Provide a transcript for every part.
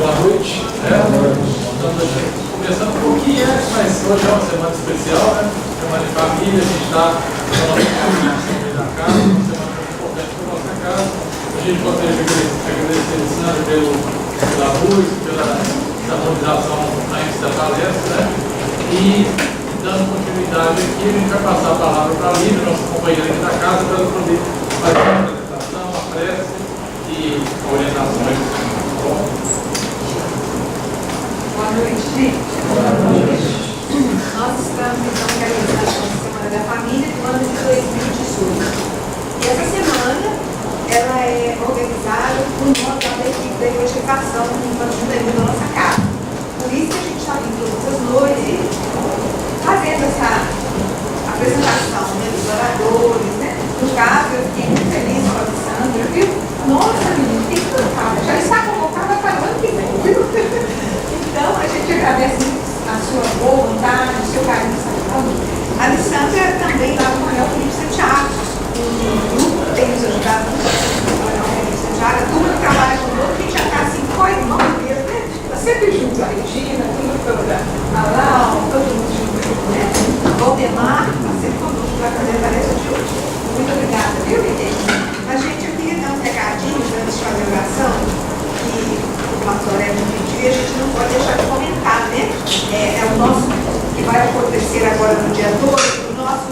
Boa noite. Começando um pouquinho antes, mas hoje é uma semana especial, né? Semana de família, a gente está na nossa família da casa, uma semana muito importante para a nossa casa. A gente gostaria de agradecer o Sandro pela música, pela harmonização antes da palestra, né? E dando continuidade aqui, a gente vai passar a palavra para a Lívia, nossa companheira aqui da casa, para ela poder fazer uma apresentação, uma prece e orientações. Bom. Boa noite, gente. Boa noite. Nós estamos então realizando a Semana da Família do ano de 2018. E essa semana ela é organizada por nós da equipe da evangelização infantil da nossa casa. Por isso que a gente está vindo todas as noites fazendo essa apresentação, né, dos oradores, né? No caso, eu fiquei muito feliz com a Sandra, viu? Nossa, menina, tem que cantar. Já está convocada para o ano que vem, viu? Então, a gente agradece a sua boa vontade, o seu carinho de saúde. A Alessandra também lá no Coronel Felipe Santiago, um grupo que tem nos ajudado muito no Coronel Felipe Santiago, a turma que trabalha conosco, a gente já está assim, co-irmão mesmo, né? Está sempre junto, a Regina, a turma toda, a Lau, todo mundo junto, né? O Valdemar, está sempre conosco para fazer a palestra de hoje. Muito obrigada, viu, Miguel? A gente, eu queria dar uns recadinhos antes de fazer a oração, que o pastor é muito pediu e a gente não pode deixar de comentar, né? É o nosso, que vai acontecer agora no dia 2, o nosso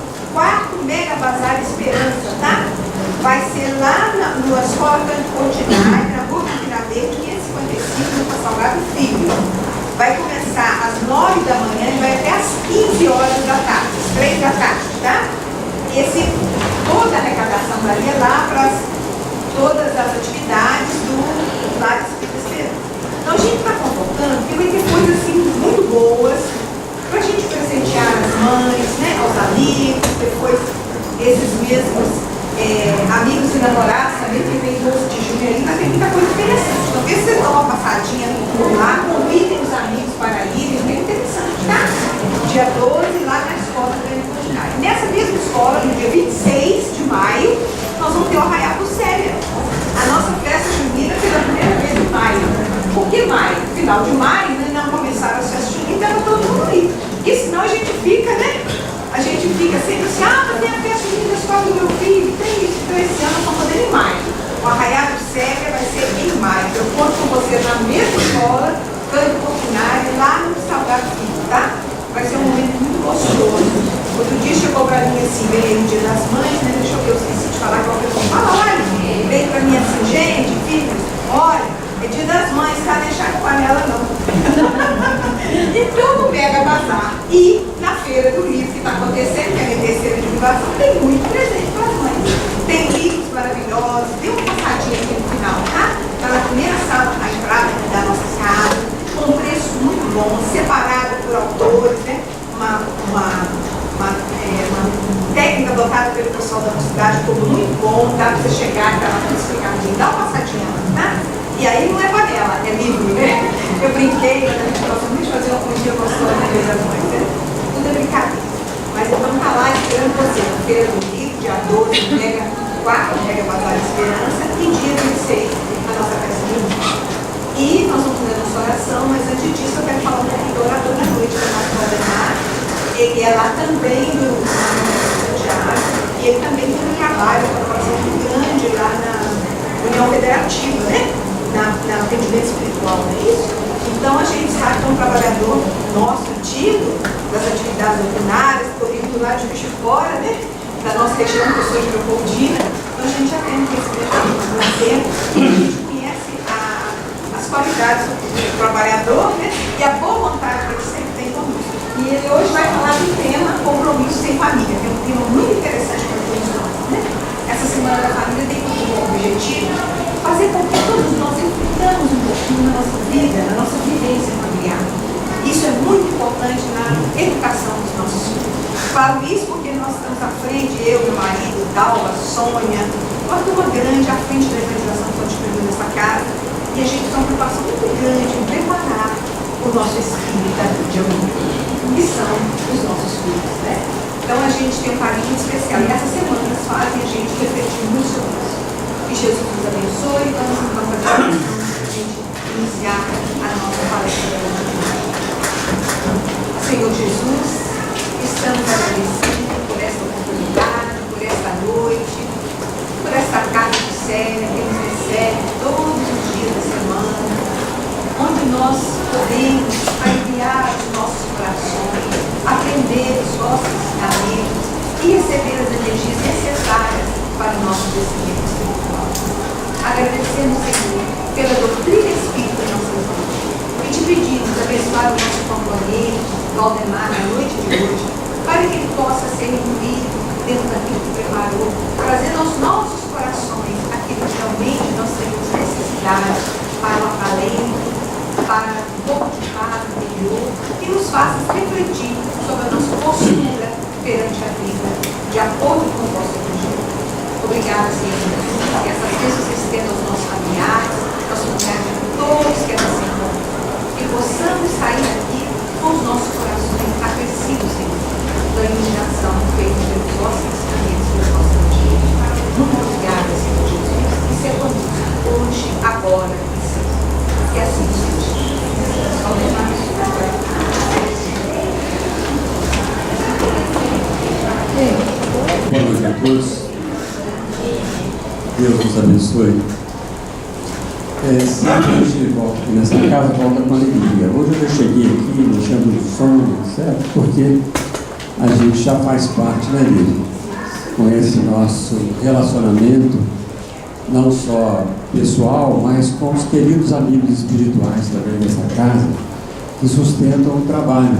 toda a arrecadação daria lá para todas as atividades do Lar Espírita Esperança. Então a gente está convocando, porque vai ter coisas assim muito boas para a gente presentear as mães, né, aos amigos, depois esses mesmos amigos e namorados também, que vem 12 de junho aí, vai ter muita coisa interessante. Então, vê se você dá uma passadinha por lá, convidem os amigos para irem, é bem interessante, tá? Dia 12, lá na escola da Universidade. Nessa mesma escola, no dia 26 de maio, nós vamos ter o Arraial do Célia. A nossa festa junina pela primeira vez em maio. Por que maio? Final de maio, né, não começaram as festas juninas, estava todo mundo aí. Porque senão a gente fica, né? A gente fica sempre assim, mas tem a festa junina da escola do meu filho, tem isso. Então esse ano nós vamos fazer em maio. O Arraial do Célia vai ser em maio. Eu conto com vocês na mesma escola, Canto Portinari, lá no Salgado Filho, tá? Vai ser um momento muito gostoso. Outro dia chegou para mim assim, veio o Dia das Mães, né? Deixa eu ver, eu esqueci de falar com a pessoa. Fala, olha, veio para mim assim, gente, filhos, olha, é Dia das Mães, tá? Deixar com panela não. Então no Mega Bazar e na Feira do Livro que está acontecendo, que é a minha terceira divulgação, tem muito presente para as mães. Tem livros maravilhosos, tem uma passadinha aqui no final, tá? Está na primeira sala, na entrada da nossa casa, com um preço muito bom, separado por autores, né? Uma técnica adotada pelo pessoal da nossa cidade, tudo muito bom, dá para você chegar, tá lá tudo explicadinho, dá uma passadinha lá, tá? E aí não é panela, é livro, né? Eu brinquei, quando a gente gosta muito de fazer uma comidinha gostosa na Dia das Mães, né? Tudo é brincadeira. Mas eu vou estar lá esperando você, na Feira do Livro, dia 12, Mega 4, Mega Bazar Esperança, e dia 26, a nossa festa junina. E nós vamos fazer a nossa oração, mas antes disso eu quero falar um pouquinho do orador da noite, que é o nosso Valdemar. Ele é lá também do Santiago, e ele também tem um trabalho, uma colaboração muito grande lá na União Federativa, né? Na atendimento espiritual, não é isso? Então a gente sabe que é um trabalhador nosso, antigo, das atividades ordinárias, corrido lá de bicho fora, né? Da nossa região, que eu sou de Leopoldina, então a gente já tem um conhecimento no tempo, e a gente conhece as qualidades do trabalhador, né? E a boa vontade que ele sempre tem conosco. E ele hoje vai falar do tema compromisso sem família, que é um tema muito interessante para todos nós, né? Essa Semana da Família tem como objetivo fazer com que todos nós enfrentamos um pouquinho na nossa vida, na nossa vivência familiar. Isso é muito importante na educação dos nossos filhos. Falo isso porque nós estamos à frente, eu, meu marido, Dalva, Sônia, uma turma grande à frente da evangelização infantil nessa casa, e a gente tem uma preocupação muito grande em preparar o nosso espírito de amanhã, que são os nossos filhos, né? Então a gente tem um carinho muito especial, e essas semanas fazem a gente refletir muito sobre isso. Que Jesus nos abençoe, vamos então fazer a gente iniciar a nossa palestra. Senhor Jesus, estamos agradecidos por esta oportunidade, por esta noite, por esta casa do céu que nos recebe todos os dias da semana, onde nós podemos aliviar os nossos corações, aprender os vossos ensinamentos e receber as energias necessárias para o nosso crescimento espiritual. Agradecemos, Senhor, pela doutrina espírita em nossas vidas. E te pedimos abençoar o nosso companheiro, Valdemar, na noite de hoje, para que ele possa ser incluído dentro daquilo que preparou, trazendo aos nossos corações aquilo que realmente nós temos necessidade para o acalento, para um pouco de paz interior, que nos faça refletir sobre a nossa postura perante a vida, de acordo com o vosso projeto. Obrigada, Senhor Jesus, que essas bênçãos se estendam aos nossos familiares, aos familiares de todos que aqui se encontram. Que possamos sair daqui com os nossos corações aquecidos, Senhor, da iluminação feita pelos vossos ensinamentos e pelos vossos evangelhos. Muito obrigada, Senhor Jesus, e seja conosco hoje, agora e sempre. Que assim seja. Boa noite a todos. Deus nos abençoe. Sempre a gente volta aqui nessa casa, volta com alegria. Hoje eu já cheguei aqui, me chamo de sono, certo? Porque a gente já faz parte, né, dele, com esse nosso relacionamento, não só pessoal, mas com os queridos amigos espirituais também dessa casa, que sustentam o trabalho.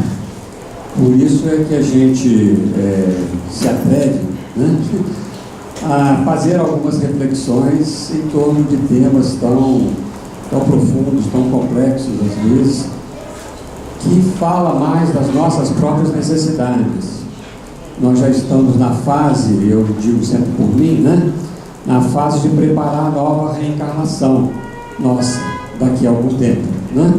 Por isso é que a gente se atreve, né, a fazer algumas reflexões em torno de temas tão profundos, tão complexos às vezes, que fala mais das nossas próprias necessidades. Nós já estamos na fase, eu digo sempre por mim, né? Na fase de preparar a nova reencarnação nossa, daqui a algum tempo, né?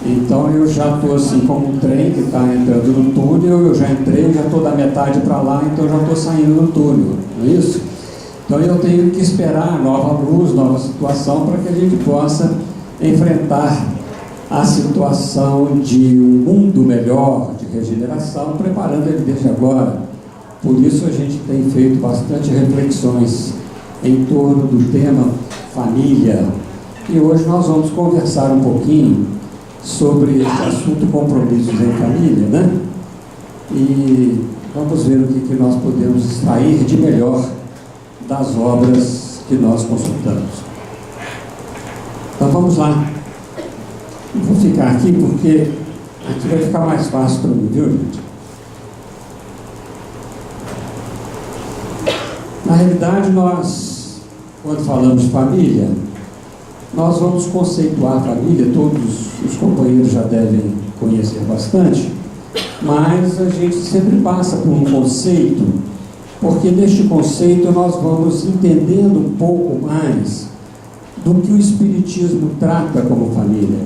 Então eu já estou assim como um trem que está entrando no túnel, eu já entrei, eu já estou da metade para lá, então eu já estou saindo do túnel, não é isso? Então eu tenho que esperar nova luz, nova situação, para que a gente possa enfrentar a situação de um mundo melhor, de regeneração, preparando ele desde agora. Por isso a gente tem feito bastante reflexões em torno do tema família. E hoje nós vamos conversar um pouquinho sobre esse assunto, compromissos em família, né? E vamos ver o que nós podemos extrair de melhor das obras que nós consultamos. Então vamos lá. Eu vou ficar aqui porque aqui vai ficar mais fácil para mim, viu, gente? Na realidade, nós, quando falamos de família, nós vamos conceituar a família, todos os companheiros já devem conhecer bastante, mas a gente sempre passa por um conceito, porque neste conceito nós vamos entendendo um pouco mais do que o Espiritismo trata como família.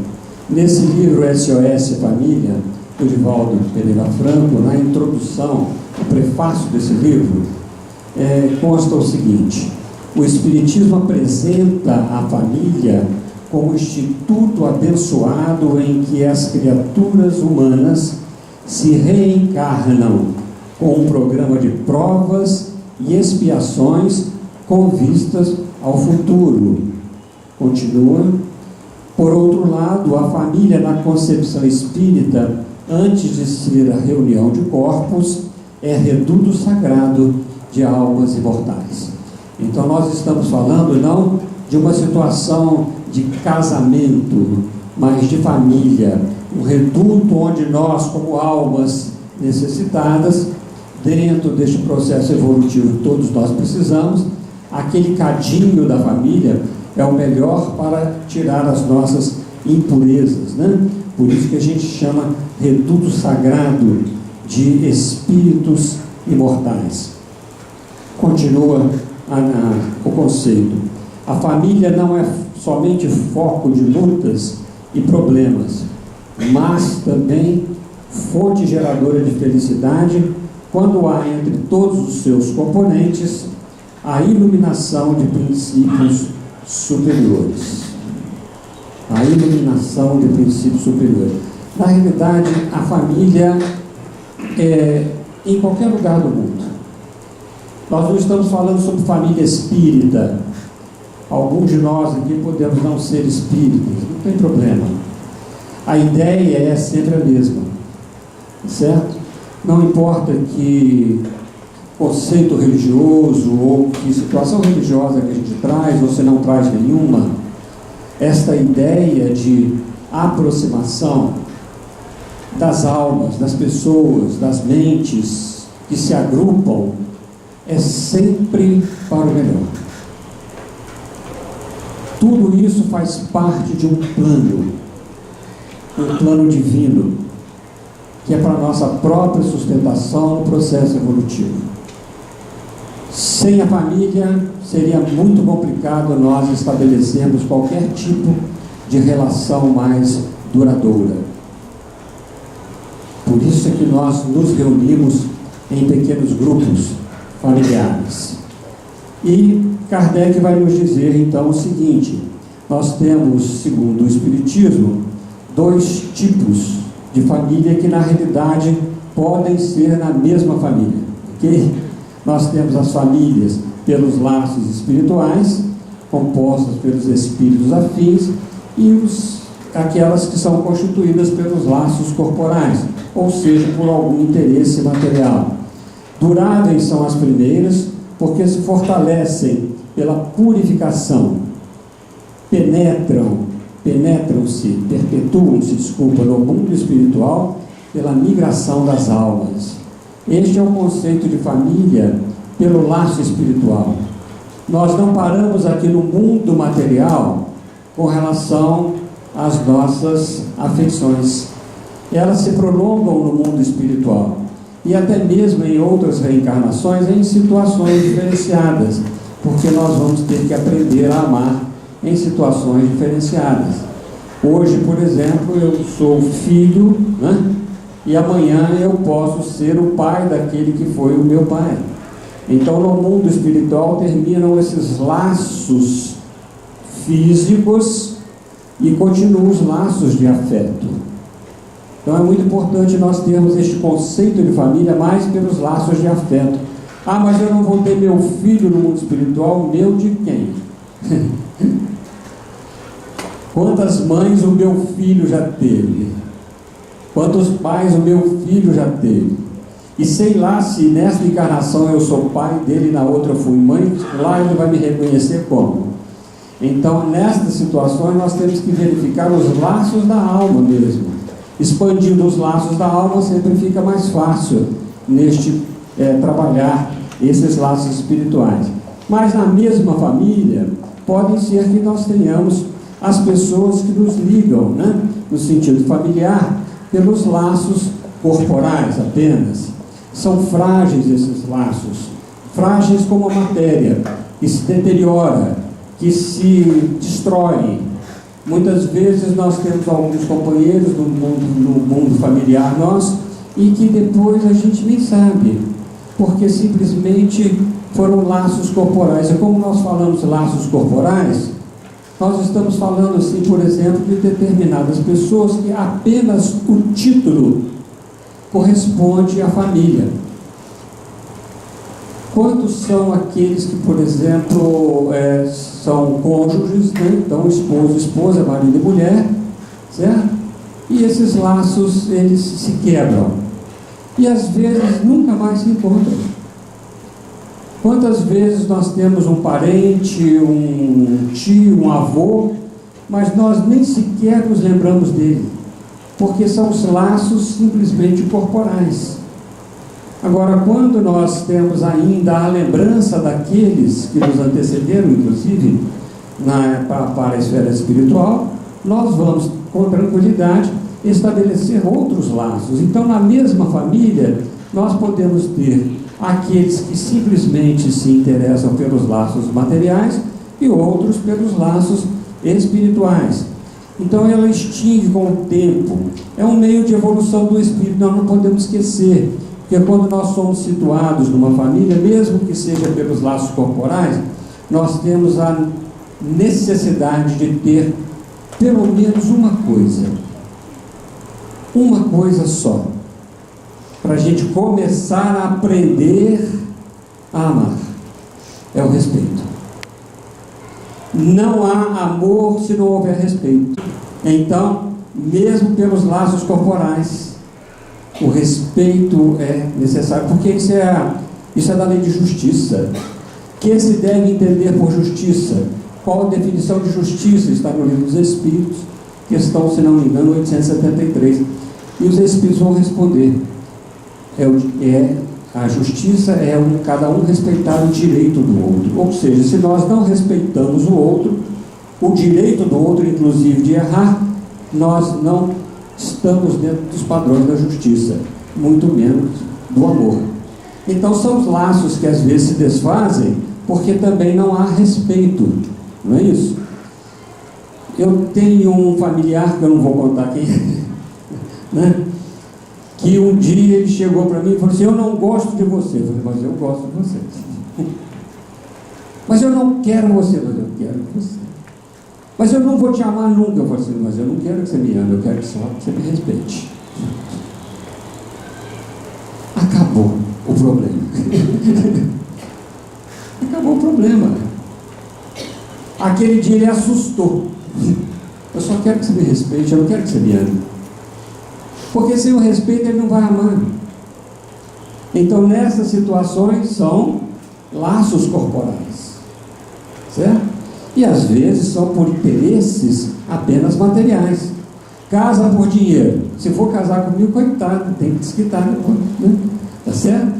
Nesse livro SOS Família, do Divaldo Pereira Franco, na introdução, no prefácio desse livro, consta o seguinte: o Espiritismo apresenta a família como instituto abençoado em que as criaturas humanas se reencarnam com um programa de provas e expiações com vistas ao futuro. Continua. Por outro lado, a família na concepção espírita, antes de ser a reunião de corpos, é reduto sagrado de almas imortais. Então nós estamos falando não de uma situação de casamento, mas de família, um reduto onde nós, como almas necessitadas, dentro deste processo evolutivo todos nós precisamos, aquele cadinho da família é o melhor para tirar as nossas impurezas, né? Por isso que a gente chama reduto sagrado de espíritos imortais. Continua o conceito. A família não é somente foco de lutas e problemas, mas também fonte geradora de felicidade quando há entre todos os seus componentes a iluminação de princípios superiores. A iluminação de princípios superiores. Na realidade, a família é em qualquer lugar do mundo. Nós não estamos falando sobre família espírita. Alguns de nós aqui podemos não ser espíritas, não tem problema. A ideia é sempre a mesma, certo? Não importa que conceito religioso ou que situação religiosa que a gente traz, ou se não traz nenhuma, esta ideia de aproximação das almas, das pessoas, das mentes que se agrupam é sempre para o melhor. Tudo isso faz parte de um plano divino, que é para a nossa própria sustentação no processo evolutivo. Sem a família, seria muito complicado nós estabelecermos qualquer tipo de relação mais duradoura. Por isso é que nós nos reunimos em pequenos grupos familiares. E Kardec vai nos dizer então o seguinte: nós temos, segundo o Espiritismo, dois tipos de família que na realidade podem ser na mesma família, ok? Nós temos as famílias pelos laços espirituais, compostas pelos espíritos afins, e aquelas que são constituídas pelos laços corporais, ou seja, por algum interesse material. Duráveis são as primeiras, porque se fortalecem pela purificação, perpetuam-se no mundo espiritual pela migração das almas. Este é o conceito de família pelo laço espiritual. Nós não paramos aqui no mundo material com relação às nossas afeições. Elas se prolongam no mundo espiritual e até mesmo em outras reencarnações, em situações diferenciadas, porque nós vamos ter que aprender a amar em situações diferenciadas. Hoje, por exemplo, eu sou filho, né? E amanhã eu posso ser o pai daquele que foi o meu pai. Então, no mundo espiritual terminam esses laços físicos e continuam os laços de afeto. Então é muito importante nós termos este conceito de família mais pelos laços de afeto. Ah, mas eu não vou ter meu filho no mundo espiritual. Meu de quem? Quantas mães o meu filho já teve? Quantos pais o meu filho já teve? E sei lá se nesta encarnação eu sou pai dele, na outra eu fui mãe, lá ele vai me reconhecer como? Então, nestas situações, nós temos que verificar os laços da alma mesmo. Expandindo os laços da alma, sempre fica mais fácil trabalhar esses laços espirituais. Mas na mesma família, podem ser que nós tenhamos as pessoas que nos ligam, né, no sentido familiar, pelos laços corporais apenas. São frágeis esses laços, frágeis como a matéria, que se deteriora, que se destrói. Muitas vezes nós temos alguns companheiros no mundo familiar nosso, e que depois a gente nem sabe, porque simplesmente foram laços corporais. E como nós falamos laços corporais, nós estamos falando assim, por exemplo, de determinadas pessoas que apenas o título corresponde à família. Quantos são aqueles que, por exemplo, são cônjuges, né? Então esposo, esposa, marido e mulher, certo? E esses laços, eles se quebram. E às vezes nunca mais se encontram. Quantas vezes nós temos um parente, um tio, um avô, mas nós nem sequer nos lembramos dele, porque são os laços simplesmente corporais. Agora, quando nós temos ainda a lembrança daqueles que nos antecederam, inclusive, para a esfera espiritual, nós vamos, com tranquilidade, estabelecer outros laços. Então, na mesma família, nós podemos ter aqueles que simplesmente se interessam pelos laços materiais e outros pelos laços espirituais. Então ela extingue com o tempo. É um meio de evolução do espírito, nós não podemos esquecer, porque quando nós somos situados numa família, mesmo que seja pelos laços corporais, nós temos a necessidade de ter pelo menos uma coisa só, para a gente começar a aprender a amar. É o respeito. Não há amor se não houver respeito. Então, mesmo pelos laços corporais, o respeito é necessário, porque isso é da lei de justiça. Que se deve entender por justiça? Qual a definição de justiça? Está no Livro dos Espíritos, questão, se não me engano, 873. E os Espíritos vão responder. A justiça cada um respeitar o direito do outro. Ou seja, se nós não respeitamos o outro, o direito do outro, inclusive de errar, nós não estamos dentro dos padrões da justiça, muito menos do amor. Então são os laços que às vezes se desfazem, porque também não há respeito, não é isso? Eu tenho um familiar, que eu não vou contar quem é, né? Que um dia ele chegou para mim e falou assim: eu não gosto de você. Eu falei: mas eu gosto de você. Mas eu não quero você. Mas eu quero você. Mas eu não vou te amar nunca. Eu falei assim: mas eu não quero que você me ame, eu quero só que você me respeite. Acabou o problema. Acabou o problema. Aquele dia ele assustou. Eu só quero que você me respeite, eu não quero que você me ame. Porque sem o respeito ele não vai amar. Então nessas situações são laços corporais, certo? E às vezes são por interesses apenas materiais. Casa por dinheiro. Se for casar comigo, coitado, tem que desquitar depois, né? Tá certo?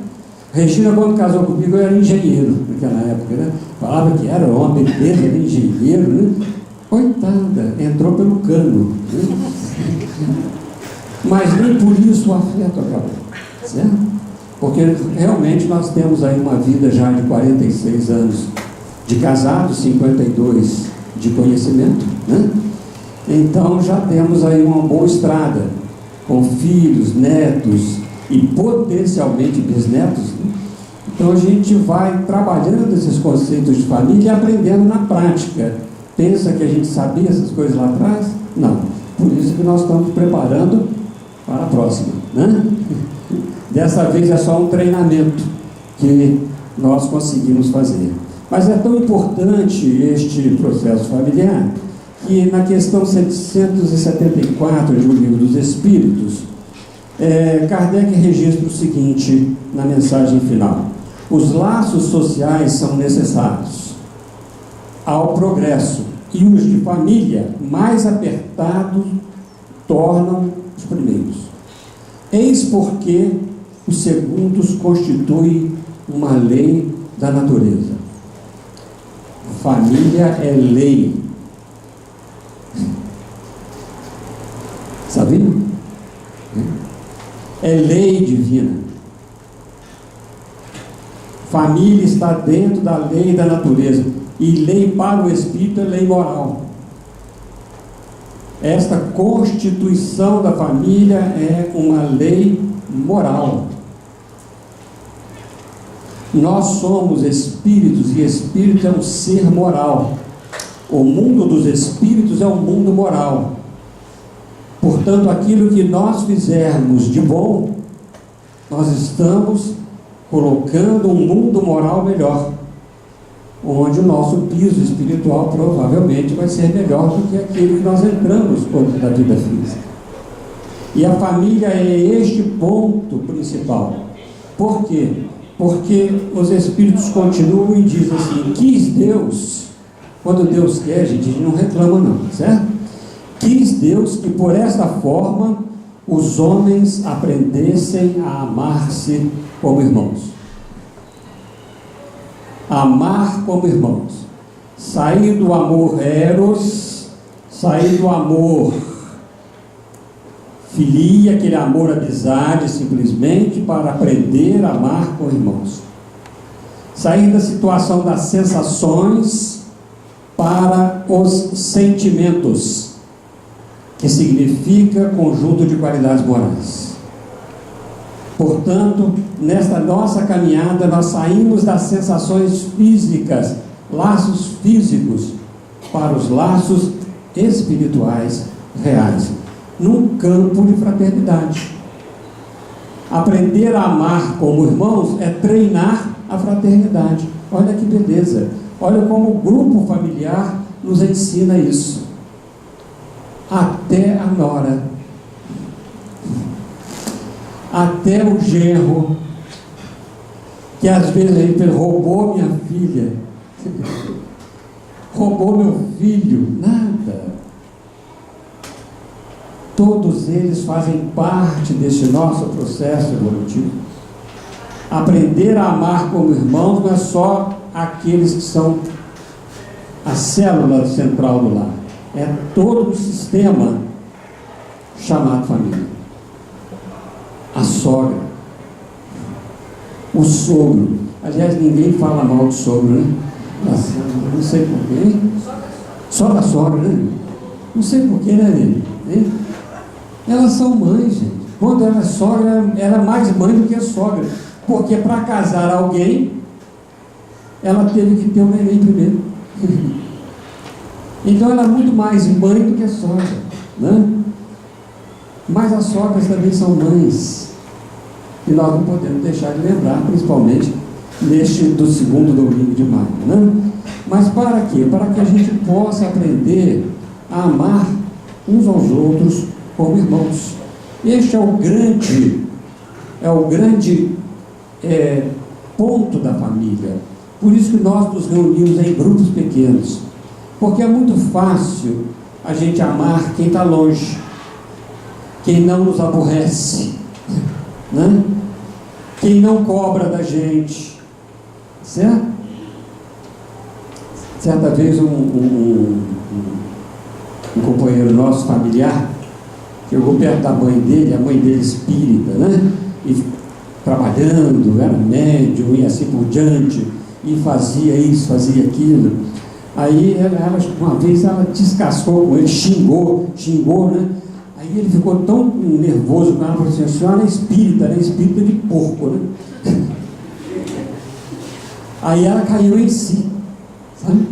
Regina, quando casou comigo, eu era engenheiro naquela época, né? Falava que era homem, beleza, era engenheiro, né? Coitada, entrou pelo cano, né? Mas nem por isso o afeto acabou, certo? Porque realmente nós temos aí uma vida já de 46 anos de casados, 52 de conhecimento, né? Então já temos aí uma boa estrada, com filhos, netos e potencialmente bisnetos, né? Então a gente vai trabalhando esses conceitos de família e aprendendo na prática. Pensa que a gente sabia essas coisas lá atrás? Não. Por isso que nós estamos preparando para a próxima, né? Dessa vez é só um treinamento que nós conseguimos fazer. Mas é tão importante este processo familiar que na questão 774 do Livro dos Espíritos, Kardec registra o seguinte na mensagem final: os laços sociais são necessários ao progresso e os de família mais apertados tornam os primeiros. Eis porque os segundos constituem uma lei da natureza. A família é lei. Sabiam? É lei divina. Família está dentro da lei da natureza. E lei para o espírito é lei moral. Esta constituição da família é uma lei moral. Nós somos espíritos e espírito é um ser moral. O mundo dos espíritos é um mundo moral. Portanto, aquilo que nós fizermos de bom, nós estamos colocando um mundo moral melhor, onde o nosso piso espiritual provavelmente vai ser melhor do que aquele que nós entramos quando da vida física. E a família é este ponto principal. Por quê? Porque os espíritos continuam e dizem assim: quis Deus, quando Deus quer, a gente não reclama não, certo? Quis Deus que por esta forma os homens aprendessem a amar-se como irmãos. Amar como irmãos. Sair do amor eros, sair do amor filia, aquele amor amizade simplesmente, para aprender a amar com irmãos. Sair da situação das sensações para os sentimentos, que significa conjunto de qualidades morais. Portanto, nesta nossa caminhada, nós saímos das sensações físicas, laços físicos, para os laços espirituais reais, num campo de fraternidade. Aprender a amar como irmãos é treinar a fraternidade. Olha que beleza! Olha como o grupo familiar nos ensina isso. Até a nora, até o genro, que às vezes ele roubou minha filha, roubou meu filho, nada. Todos eles fazem parte desse nosso processo evolutivo. Aprender a amar como irmãos não é só aqueles que são a célula central do lar. É todo o sistema chamado família. A sogra, o sogro. Aliás, ninguém fala mal do sogro, né? Não sei porquê. Só da sogra, né? Não sei porquê, né, Lili? Elas são mães, gente. Quando ela é sogra, ela é mais mãe do que sogra. Porque para casar alguém, ela teve que ter um neném primeiro. Então ela é muito mais mãe do que sogra, né? Mas as sogras também são mães. E nós não podemos deixar de lembrar, principalmente neste do segundo domingo de maio, né? Mas para quê? Para que a gente possa aprender a amar uns aos outros como irmãos. Este é o grande ponto da família. Por isso que nós nos reunimos em grupos pequenos, porque é muito fácil a gente amar quem está longe, quem não nos aborrece, né? quem não cobra da gente, certo? Certa vez um companheiro nosso, familiar, chegou perto da mãe dele, a mãe dele espírita, né? E trabalhando, era médium e assim por diante, e fazia isso, fazia aquilo. Aí ela uma vez ela descascou com ele, xingou, né? Aí ele ficou tão nervoso com ela, falou assim: a senhora é espírita de porco, né? Aí ela caiu em si, sabe?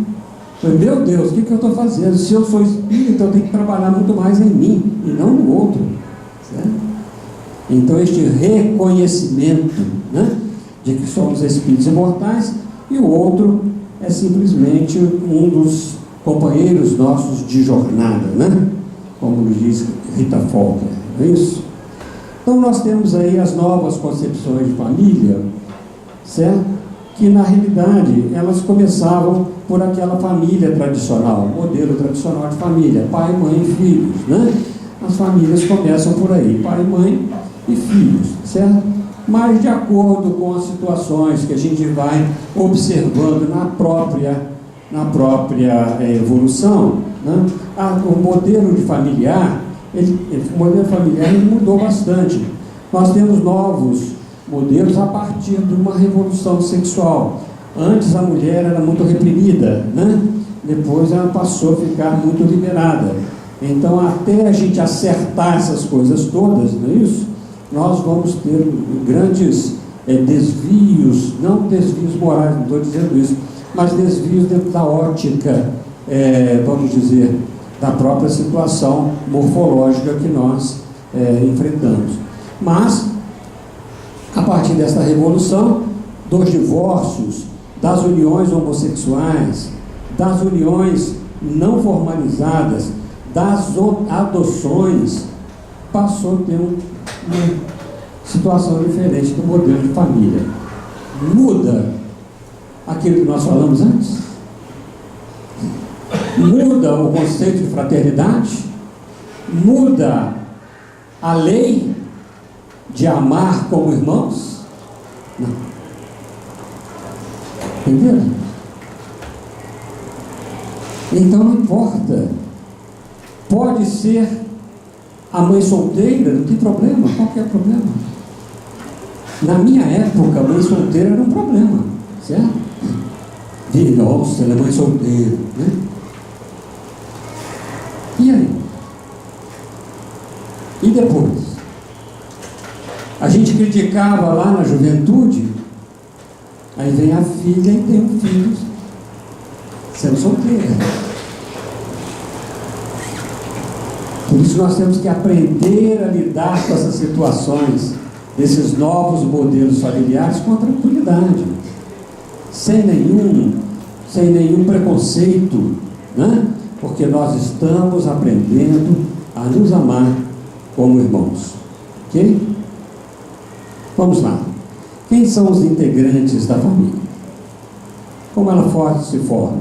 Falei: meu Deus, o que eu estou fazendo? Se eu sou espírita, eu tenho que trabalhar muito mais em mim e não no outro, certo? Então este reconhecimento, né, de que somos espíritos imortais, e o outro é simplesmente um dos companheiros nossos de jornada, né? Como diz Rita Faulkner, não é isso? Então nós temos aí as novas concepções de família, certo? Que na realidade elas começavam por aquela família tradicional, modelo tradicional de família, pai, mãe e filhos, né? As famílias começam por aí, pai, mãe e filhos, certo? Mas de acordo com as situações que a gente vai observando na própria evolução, né? O modelo familiar ele mudou bastante. Nós temos novos modelos a partir de uma revolução sexual. Antes a mulher era muito reprimida, né? Depois ela passou a ficar muito liberada. Então, até a gente acertar essas coisas todas, não é isso? Nós vamos ter grandes desvios, não desvios morais, não estou dizendo isso, mas desvios dentro da ótica, vamos dizer, da própria situação morfológica que nós enfrentamos. Mas, a partir desta revolução, dos divórcios, das uniões homossexuais, das uniões não formalizadas, das adoções, passou a ter uma situação diferente do modelo de família. Muda aquilo que nós falamos antes? Muda o conceito de fraternidade? Muda a lei de amar como irmãos? Não. Entenderam? Então não importa. Pode ser a mãe solteira, não tem problema. Qual que é o problema? Na minha época, a mãe solteira era um problema, certo? Nossa, ela é mãe solteira, né? E aí? E depois? A gente criticava lá na juventude, aí vem a filha e tem um filho sendo solteira. Por isso nós temos que aprender a lidar com essas situações, desses novos modelos familiares, com tranquilidade, sem nenhum preconceito, né? Porque nós estamos aprendendo a nos amar como irmãos, ok? Vamos lá. Quem são os integrantes da família? Como ela se forma?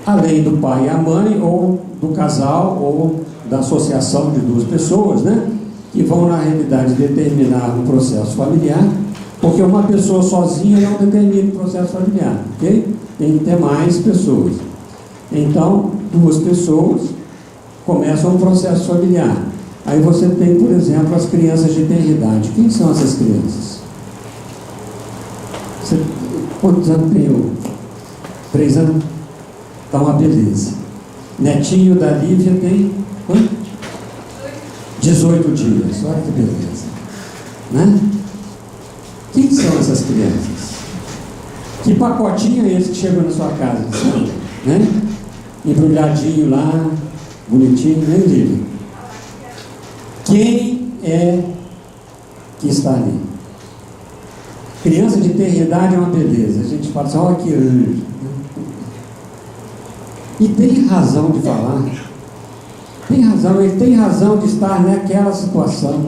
Além do pai e a mãe, ou do casal, ou da associação de duas pessoas, né? Que vão, na realidade, determinar um processo familiar, porque uma pessoa sozinha não determina o processo familiar, ok? Tem que ter mais pessoas. Então, duas pessoas começam um processo familiar. Aí você tem, por exemplo, as crianças de tenridade. Quem são essas crianças? Quantos anos tem eu? 3 anos? Está uma beleza. Netinho da Lívia tem quanto? 18 dias. Olha que beleza, né? Quem são essas crianças? Que pacotinho é esse que chegou na sua casa? Né? Embrulhadinho lá, bonitinho, né, Lívia? Quem é que está ali? Criança de tenridade é uma beleza. A gente fala assim: olha que anjo. E tem razão de falar. Tem razão, ele tem razão de estar naquela situação.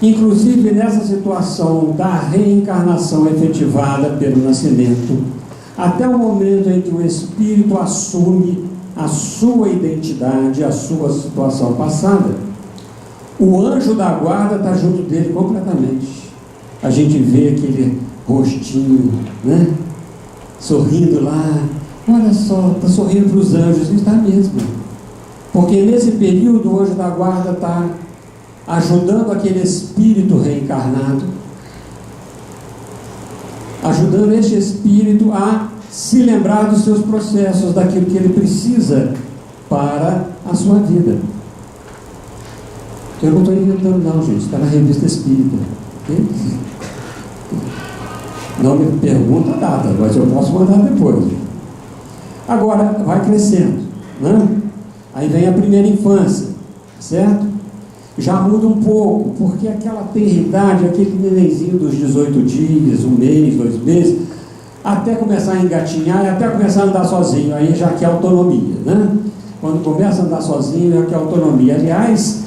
Inclusive nessa situação da reencarnação efetivada pelo nascimento, até o momento em que o espírito assume a sua identidade, a sua situação passada, O anjo da guarda está junto dele completamente. A gente vê aquele rostinho, né? Sorrindo lá. Olha só, está sorrindo para os anjos. Está mesmo. Porque nesse período o anjo da guarda está ajudando aquele espírito reencarnado, ajudando este espírito a se lembrar dos seus processos, daquilo que ele precisa para a sua vida. Eu não estou inventando não, gente, está na Revista Espírita. Okay? Não me pergunta a data, mas eu posso mandar depois. Agora, vai crescendo, né? Aí vem a primeira infância, certo? Já muda um pouco, porque aquela tenridade, aquele nenenzinho dos 18 dias, 1 mês, 2 meses, até começar a engatinhar e até começar a andar sozinho, aí já quer autonomia, né? Quando começa a andar sozinho, já quer autonomia. Aliás,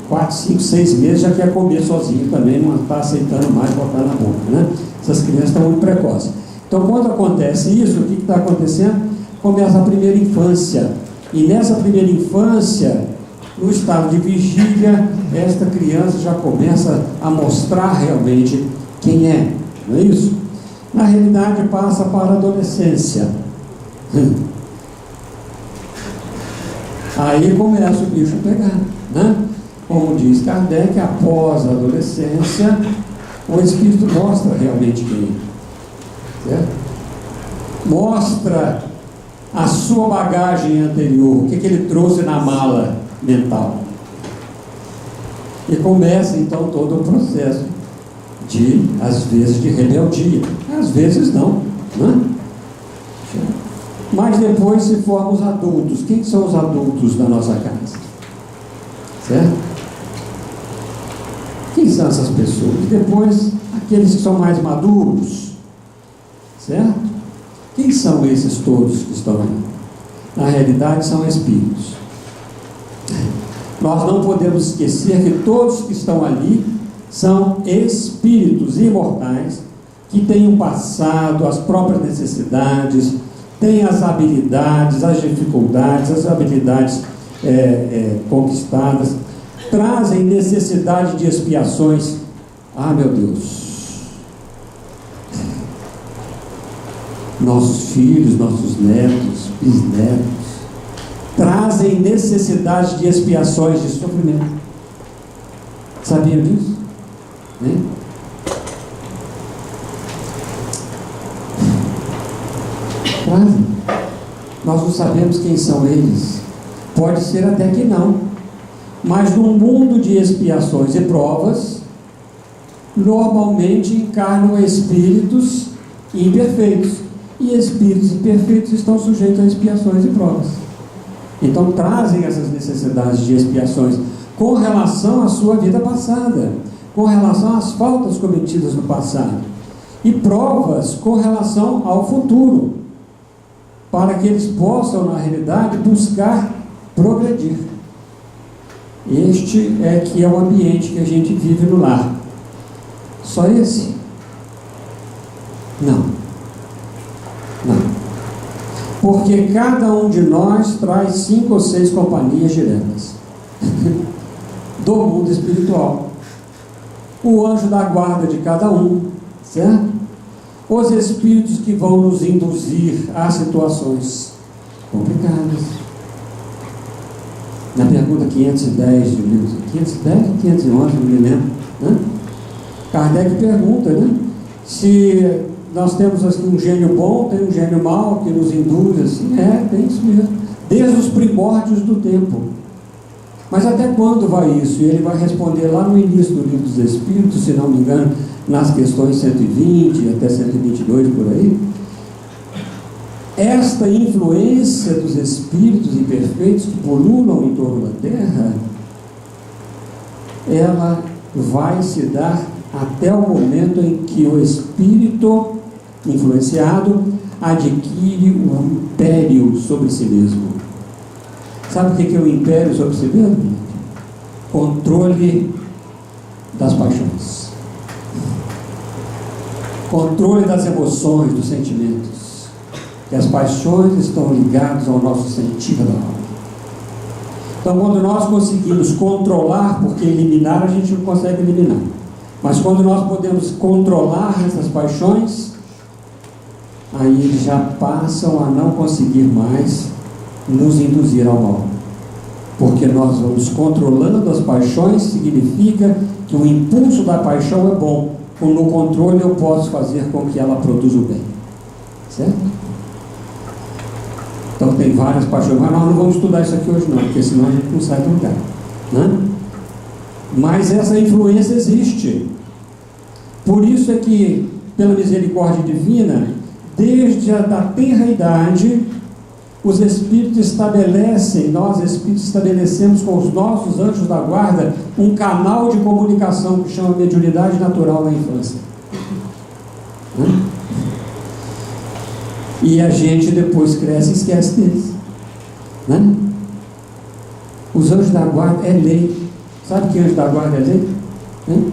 4, 5, 6 meses já quer comer sozinho também, não está aceitando mais botar na boca, né? Essas crianças estão muito precoces. Então, quando acontece isso, o que está acontecendo? Começa a primeira infância. E nessa primeira infância, no estado de vigília, esta criança já começa a mostrar realmente quem é, não é isso? Na realidade, passa para a adolescência. Aí começa o bicho a pegar, né? Como diz Kardec, após a adolescência, o Espírito mostra realmente quem é, certo? Mostra a sua bagagem anterior, o que ele trouxe na mala mental. E começa então todo o processo de, às vezes, de rebeldia. Às vezes não, né? Mas depois, se formos adultos, quem são os adultos da nossa casa? Certo? Quem são essas pessoas? Depois, aqueles que são mais maduros, certo? Quem são esses todos que estão aí? Na realidade, são espíritos. Nós não podemos esquecer que todos que estão ali são espíritos imortais que têm um passado, as próprias necessidades, têm as habilidades, as dificuldades, as habilidades conquistadas, trazem necessidade de expiações. Ah, meu Deus! Nossos filhos, nossos netos, bisnetos, trazem necessidade de expiações de sofrimento. Sabiam disso? Né? Trazem. Nós não sabemos quem são eles. Pode ser até que não. Mas no mundo de expiações e provas, normalmente encarnam espíritos imperfeitos. E espíritos imperfeitos estão sujeitos a expiações e provas. Então trazem essas necessidades de expiações com relação à sua vida passada, com relação às faltas cometidas no passado, e provas com relação ao futuro, para que eles possam, na realidade, buscar progredir. Este é que é o ambiente que a gente vive no lar. Só esse? Não. Porque cada um de nós traz 5 ou 6 companhias diretas do mundo espiritual. O anjo da guarda de cada um, certo? Os espíritos que vão nos induzir a situações complicadas. Na pergunta 510 do livro, 510 ou 511, não me lembro, né? Kardec pergunta, né? Se nós temos assim, um gênio bom, tem um gênio mau que nos induz, assim, tem isso mesmo, desde os primórdios do tempo. Mas até quando vai isso? E ele vai responder lá no início do livro dos Espíritos, se não me engano, nas questões 120 até 122 por aí. Esta influência dos espíritos imperfeitos que pululam em torno da Terra, ela vai se dar até o momento em que o espírito influenciado adquire um império sobre si mesmo. Sabe o que é o império sobre si mesmo? Controle das paixões, controle das emoções, dos sentimentos, que as paixões estão ligadas ao nosso sentido da alma. Então, quando nós conseguimos controlar, porque eliminar a gente não consegue eliminar, mas quando nós podemos controlar essas paixões, aí eles já passam a não conseguir mais nos induzir ao mal. Porque nós vamos controlando as paixões, significa que o impulso da paixão é bom. No controle eu posso fazer com que ela produza o bem. Certo? Então tem várias paixões, mas nós não vamos estudar isso aqui hoje não, porque senão a gente não sai do lugar, né? Mas essa influência existe. Por isso é que, pela misericórdia divina, desde a da tenra idade, os Espíritos estabelecem, nós Espíritos estabelecemos com os nossos anjos da guarda um canal de comunicação que chama mediunidade natural na infância. Né? E a gente depois cresce e esquece deles. Né? Os anjos da guarda é lei. Sabe que anjo da guarda é lei? Né?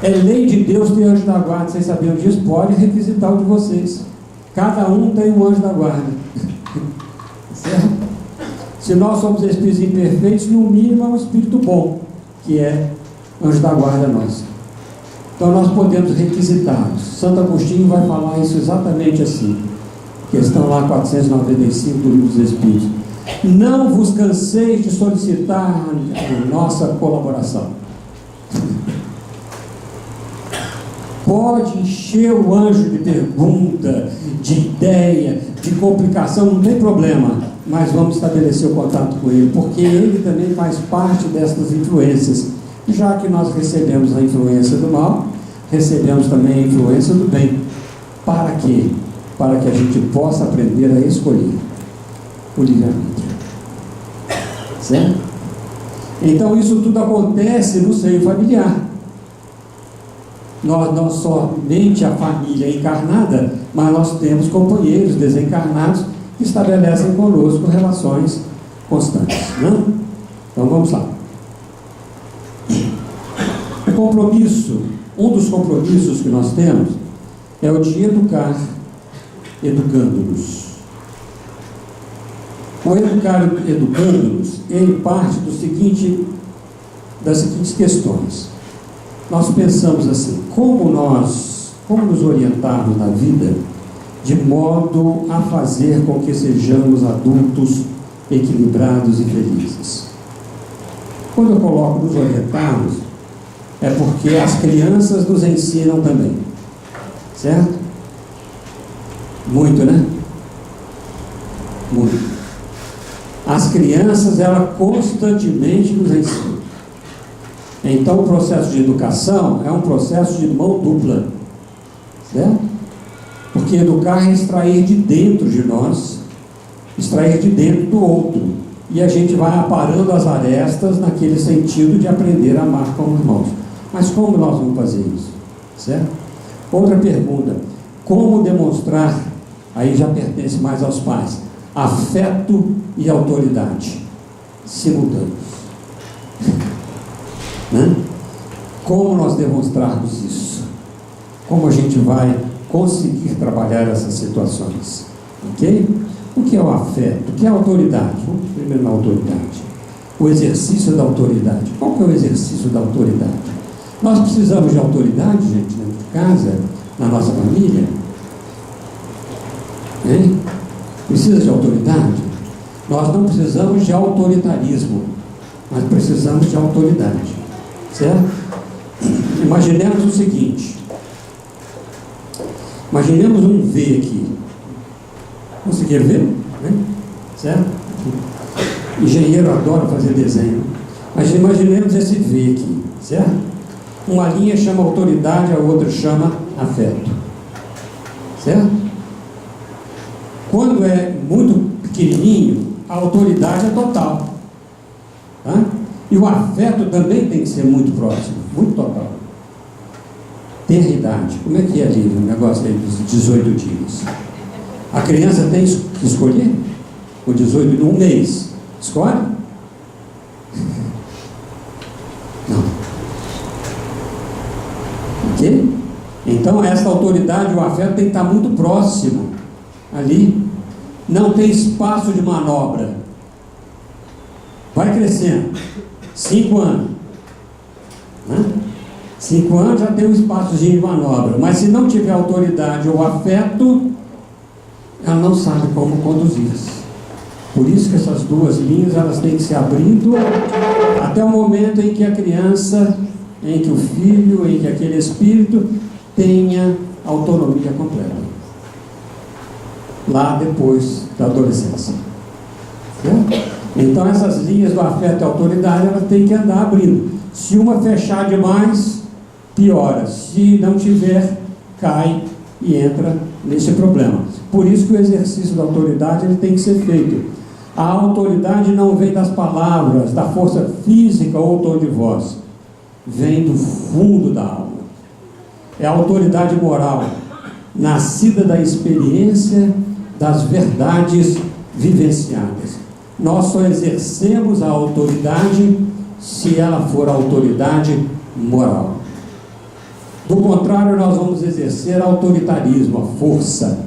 É lei de Deus ter anjo da guarda. Vocês sabiam disso? Pode requisitar o de vocês. Cada um tem um anjo da guarda. Certo? Se nós somos espíritos imperfeitos, no mínimo é um espírito bom, que é anjo da guarda nosso. Então nós podemos requisitá-los. Santo Agostinho vai falar isso exatamente assim. Questão lá 495 do Livro dos Espíritos. Não vos canseis de solicitar a nossa colaboração. Pode encher o anjo de pergunta, de ideia, de complicação, não tem problema, mas vamos estabelecer o contato com ele, porque ele também faz parte dessas influências. Já que nós recebemos a influência do mal, recebemos também a influência do bem. Para quê? Para que a gente possa aprender a escolher o livre-arbítrio. Certo? Então isso tudo acontece no seio familiar. Nós não somente a família encarnada, mas nós temos companheiros desencarnados que estabelecem conosco relações constantes. Né? Então vamos lá. O compromisso, um dos compromissos que nós temos é o de educar, educando-nos. O educar educando-nos, ele parte das seguintes questões. Nós pensamos assim, como nos orientarmos na vida de modo a fazer com que sejamos adultos equilibrados e felizes. Quando eu coloco nos orientarmos, é porque as crianças nos ensinam também, certo? Muito, né? Muito. As crianças, elas constantemente nos ensinam. Então o processo de educação é um processo de mão dupla, certo? Porque educar é extrair de dentro de nós, extrair de dentro do outro, e a gente vai aparando as arestas naquele sentido de aprender a amar como irmãos. Mas como nós vamos fazer isso? Certo? Outra pergunta, como demonstrar, aí já pertence mais aos pais, afeto e autoridade simultâneos? Né? Como nós demonstrarmos isso? Como a gente vai conseguir trabalhar essas situações? Ok? O que é o afeto? O que é a autoridade? Vamos primeiro na autoridade. O exercício da autoridade. Qual que é o exercício da autoridade? Nós precisamos de autoridade, gente, dentro de casa, na nossa família? Hein? Precisa de autoridade? Nós não precisamos de autoritarismo, mas precisamos de autoridade. Certo? Imaginemos o seguinte. Imaginemos um V aqui. Conseguiram ver? Né? Certo? Engenheiro adora fazer desenho. Mas imaginemos esse V aqui. Certo? Uma linha chama autoridade, a outra chama afeto. Certo? Quando é muito pequenininho, a autoridade é total. Tá? E o afeto também tem que ser muito próximo, muito total. Tenridade. Como é que é ali o negócio aí dos 18 dias? A criança tem que escolher? O 18 num mês. Escolhe? Não. Ok? Então essa autoridade, o afeto tem que estar muito próximo. Ali não tem espaço de manobra. vai crescendo. 5 anos. Né? 5 anos já tem um espaçozinho de manobra, mas se não tiver autoridade ou afeto, ela não sabe como conduzir-se. Por isso que essas duas linhas elas têm que se abrindo até o momento em que a criança, em que o filho, em que aquele espírito tenha autonomia completa. Lá depois da adolescência. Certo? Então essas linhas do afeto e autoridade elas têm que andar abrindo. Se uma fechar demais, piora. Se não tiver, cai e entra nesse problema. Por isso que o exercício da autoridade ele tem que ser feito. A autoridade não vem das palavras, da força física ou tom de voz. Vem do fundo da alma. É a autoridade moral, nascida da experiência das verdades vivenciadas. Nós só exercemos a autoridade se ela for a autoridade moral. Do contrário, nós vamos exercer autoritarismo, a força.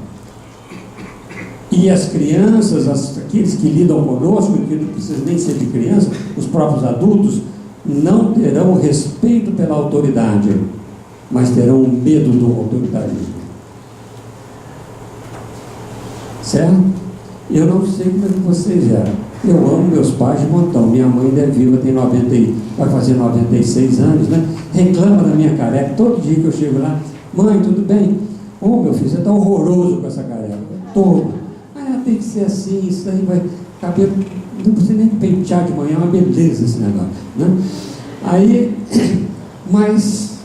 E as crianças, aqueles que lidam conosco, que não precisam nem ser de criança, os próprios adultos, não terão respeito pela autoridade, mas terão medo do autoritarismo. Certo? Eu não sei como é que vocês eram. Eu amo meus pais de montão. Minha mãe ainda é viva, tem 90, vai fazer 96 anos, né? Reclama da minha careca. Todo dia que eu chego lá, mãe, tudo bem? Ô, meu filho, você está horroroso com essa careca. Todo. Tem que ser assim, isso aí vai cabelo, não precisa nem pentear de manhã, é uma beleza esse negócio, né? Aí, mas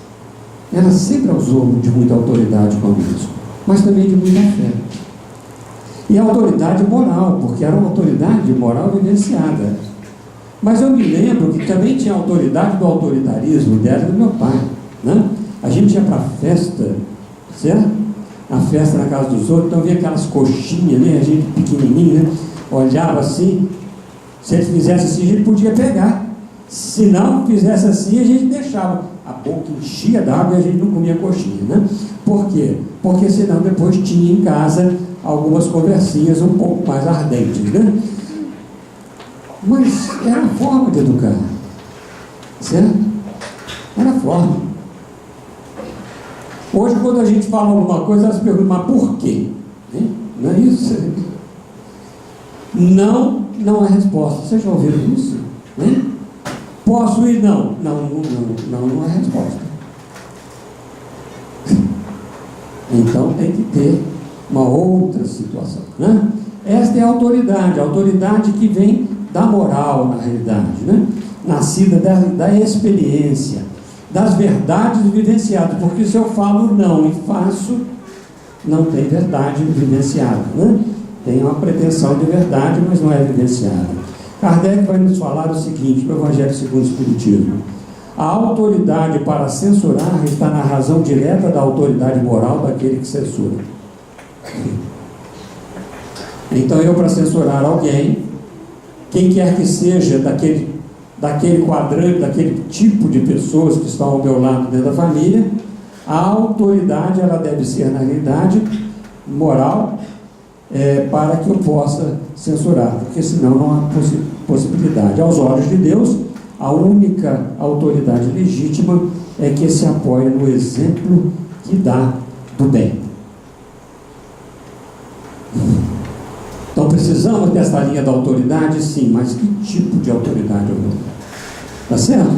ela sempre usou de muita autoridade conosco, mas também de muita fé. E a autoridade moral, porque era uma autoridade moral vivenciada. Mas eu me lembro que também tinha a autoridade do autoritarismo dela e do meu pai, né? A gente ia para a festa, certo? A festa na casa dos outros, então via aquelas coxinhas, né? A gente pequenininho, né? Olhava assim, se ele fizesse assim, a gente podia pegar. Se não fizesse assim, a gente deixava. A boca enchia d'água e a gente não comia coxinha, né? Por quê? Porque senão depois tinha em casa algumas conversinhas um pouco mais ardentes, né? Mas era a forma de educar, certo? Era a forma. Hoje, quando a gente fala alguma coisa, elas perguntam, mas por quê? Não é isso? Não é resposta. Vocês já ouviram isso? Posso ir? Não é resposta. Então tem que ter uma outra situação, né? Esta é a autoridade que vem da moral, na realidade, né? Nascida da experiência, das verdades vivenciadas, porque se eu falo não e faço, não tem verdade vivenciada, né? Tem uma pretensão de verdade, mas não é vivenciada. Kardec vai nos falar o seguinte, no Evangelho segundo o Espiritismo: a autoridade para censurar está na razão direta da autoridade moral daquele que censura. Então eu, para censurar alguém, quem quer que seja daquele quadrante, daquele tipo de pessoas que estão ao meu lado dentro da família, a autoridade ela deve ser, na realidade, moral, para que eu possa censurar, porque senão não há possibilidade. Aos olhos de Deus, a única autoridade legítima é que se apoia no exemplo que dá do bem. Então precisamos dessa linha da autoridade, sim, mas que tipo de autoridade eu vou dar? Tá certo?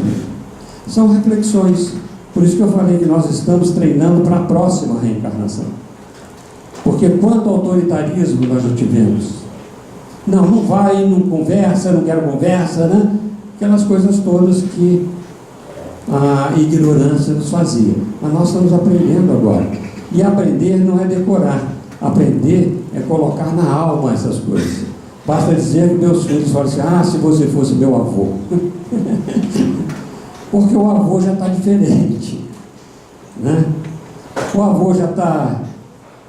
São reflexões. Por isso que eu falei que nós estamos treinando para a próxima reencarnação. Porque quanto autoritarismo nós já tivemos? Não vai, não conversa, não quero conversa, né? Aquelas coisas todas que a ignorância nos fazia. Mas nós estamos aprendendo agora. E aprender não é decorar. Aprender é colocar na alma essas coisas. Basta dizer que meus filhos falam assim: se você fosse meu avô. Porque o avô já está diferente, né? O avô já está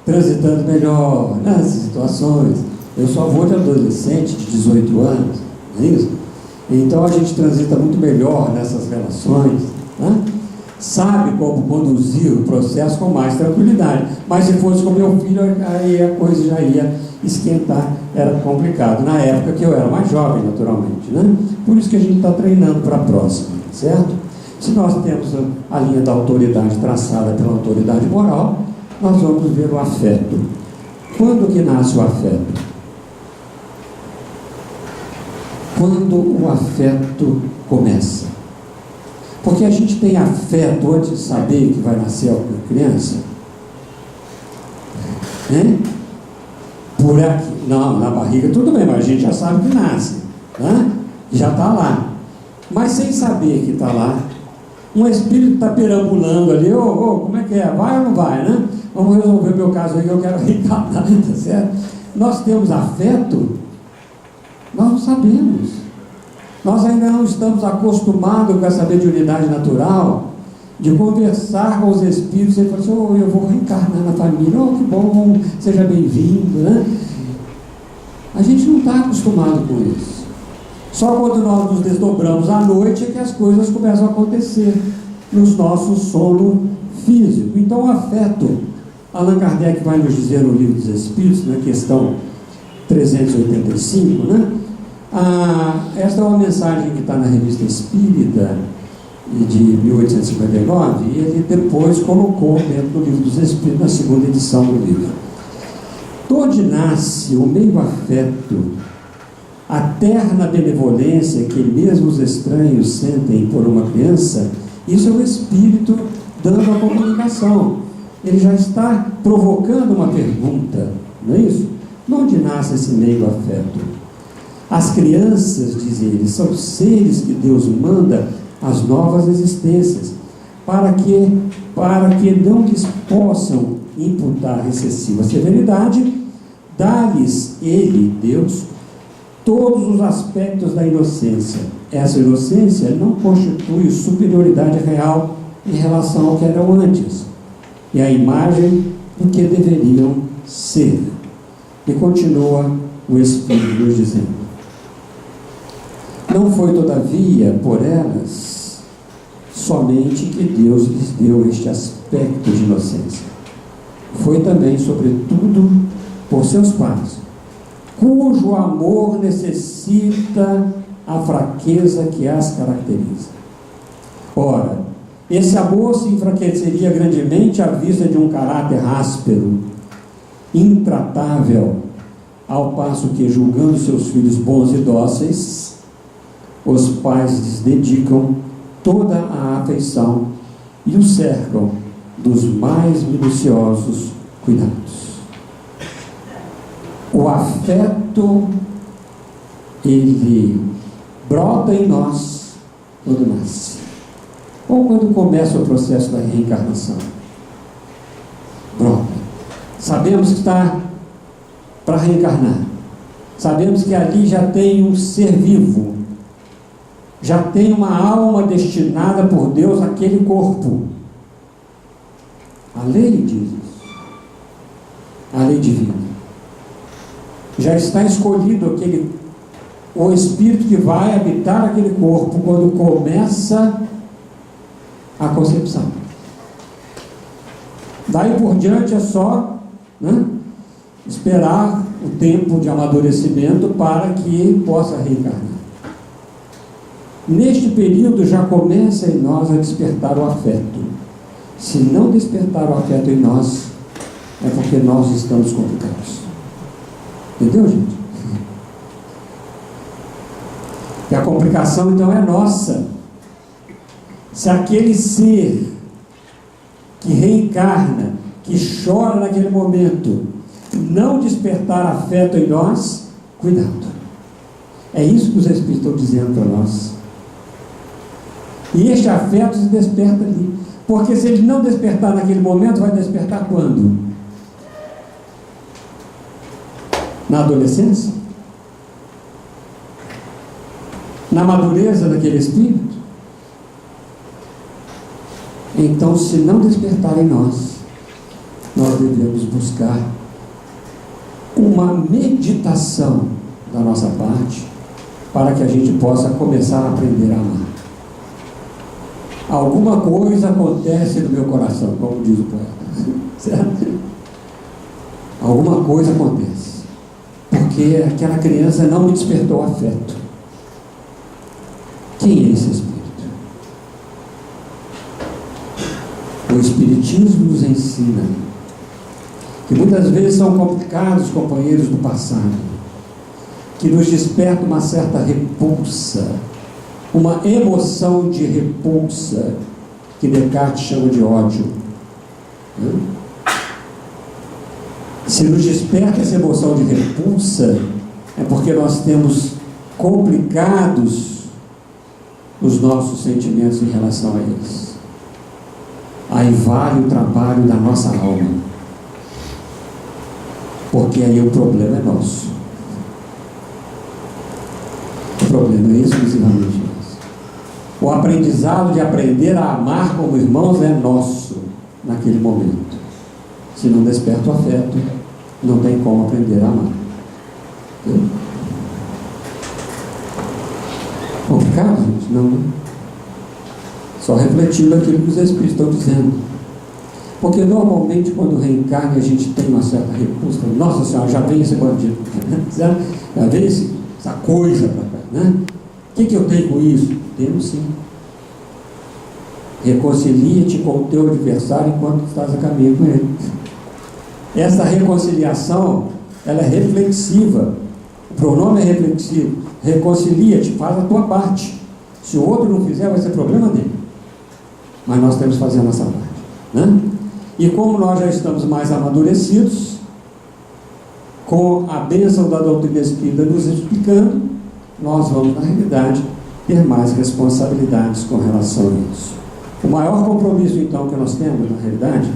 transitando melhor nas situações. Eu sou avô de adolescente de 18 anos, não é isso? Então a gente transita muito melhor nessas relações, né? Sabe como conduzir o processo com mais tranquilidade. Mas se fosse com meu filho, aí a coisa já ia esquentar, era complicado. Na época que eu era mais jovem, naturalmente, né? por isso que a gente está treinando para a próxima, certo? Se nós temos a linha da autoridade traçada pela autoridade moral, nós vamos ver o afeto. Quando que nasce o afeto? Quando o afeto começa. Porque a gente tem afeto antes de saber que vai nascer alguma criança? Né? Por aqui, não, na barriga tudo bem, mas a gente já sabe que nasce, né? Já está lá. Mas sem saber que está lá, um espírito está perambulando ali, como é que é? Vai ou não vai, né? Vamos resolver meu caso aí que eu quero reencarnar, tá certo? Nós temos afeto? Nós não sabemos. Nós ainda não estamos acostumados com essa mediunidade natural de conversar com os espíritos e falar assim, eu vou reencarnar na família, que bom, seja bem-vindo, né? A gente não está acostumado com isso. Só quando nós nos desdobramos à noite é que as coisas começam a acontecer nos nossos sono físico. Então o afeto, Allan Kardec vai nos dizer no Livro dos Espíritos, na questão 385, né? Esta é uma mensagem que está na Revista Espírita de 1859, e ele depois colocou dentro do Livro dos Espíritos, na segunda edição do livro. Onde nasce o meio afeto, a terna benevolência que mesmo os estranhos sentem por uma criança, isso é o Espírito dando a comunicação. Ele já está provocando uma pergunta, não é isso? Onde nasce esse meio afeto? As crianças, diz ele, são seres que Deus manda às novas existências, para que não lhes possam imputar excessiva severidade, dá-lhes ele, Deus, todos os aspectos da inocência. Essa inocência não constitui superioridade real em relação ao que eram antes, e a imagem do que deveriam ser. E continua o Espírito nos dizendo: não foi, todavia, por elas somente que Deus lhes deu este aspecto de inocência. Foi também, sobretudo, por seus pais, cujo amor necessita a fraqueza que as caracteriza. Ora, esse amor se enfraqueceria grandemente à vista de um caráter áspero, intratável, ao passo que, julgando seus filhos bons e dóceis, os pais lhes dedicam toda a afeição e os cercam dos mais minuciosos cuidados. O afeto, ele brota em nós quando nasce, ou quando começa o processo da reencarnação. Brota. Sabemos que está para reencarnar. Sabemos que ali já tem um ser vivo, já tem uma alma destinada por Deus àquele corpo. A lei diz isso. A lei divina. Já está escolhido o espírito que vai habitar aquele corpo quando começa a concepção. Daí por diante é só, né, esperar o tempo de amadurecimento para que possa reencarnar. Neste período já começa em nós a despertar o afeto. Se não despertar o afeto em nós, é porque nós estamos complicados. Entendeu, gente? E a complicação então é nossa. Se aquele ser que reencarna, que chora naquele momento, não despertar afeto em nós, cuidado. É isso que os Espíritos estão dizendo para nós. E este afeto se desperta ali. Porque se ele não despertar naquele momento, vai despertar quando? Na adolescência? Na madureza daquele espírito? Então, se não despertar em nós, nós devemos buscar uma meditação da nossa parte para que a gente possa começar a aprender a amar. Alguma coisa acontece no meu coração, como diz o poeta, certo? Alguma coisa acontece, porque aquela criança não me despertou afeto. Quem é esse Espírito? O Espiritismo nos ensina que muitas vezes são complicados companheiros do passado, que nos desperta uma certa repulsa, uma emoção de repulsa, que Descartes chama de ódio. Se nos desperta essa emoção de repulsa, é porque nós temos complicados os nossos sentimentos em relação a eles. Aí vale o trabalho da nossa alma, porque aí o problema é nosso. O problema é exclusivamente nosso. O aprendizado de aprender a amar como irmãos é nosso naquele momento. Se não desperta o afeto, não tem como aprender a amar. Entendeu? Complicado, gente? Não, né? Só refletindo aquilo que os Espíritos estão dizendo. Porque normalmente quando reencarna a gente tem uma certa repulsa. Nossa Senhora, já vem esse bandido, já vem essa coisa para cá, né? O que eu tenho com isso? Temos sim. Reconcilia-te com o teu adversário enquanto estás a caminho com ele. Essa reconciliação, ela é reflexiva. O pronome é reflexivo. Reconcilia-te, faz a tua parte. Se o outro não fizer, vai ser problema dele. Mas nós temos que fazer a nossa parte, né? E como nós já estamos mais amadurecidos, com a bênção da doutrina espírita nos explicando, nós vamos, na realidade, ter mais responsabilidades com relação a isso. O maior compromisso, então, que nós temos, na realidade,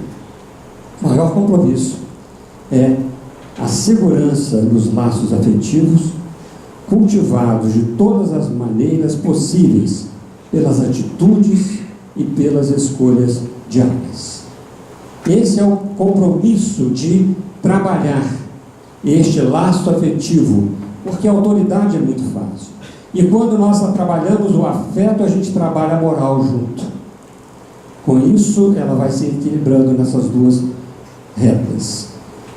o maior compromisso é a segurança dos laços afetivos, cultivados de todas as maneiras possíveis, pelas atitudes e pelas escolhas diárias. Esse é o compromisso de trabalhar este laço afetivo, porque a autoridade é muito fácil. E quando nós trabalhamos o afeto, a gente trabalha a moral junto. Com isso, ela vai se equilibrando nessas duas retas.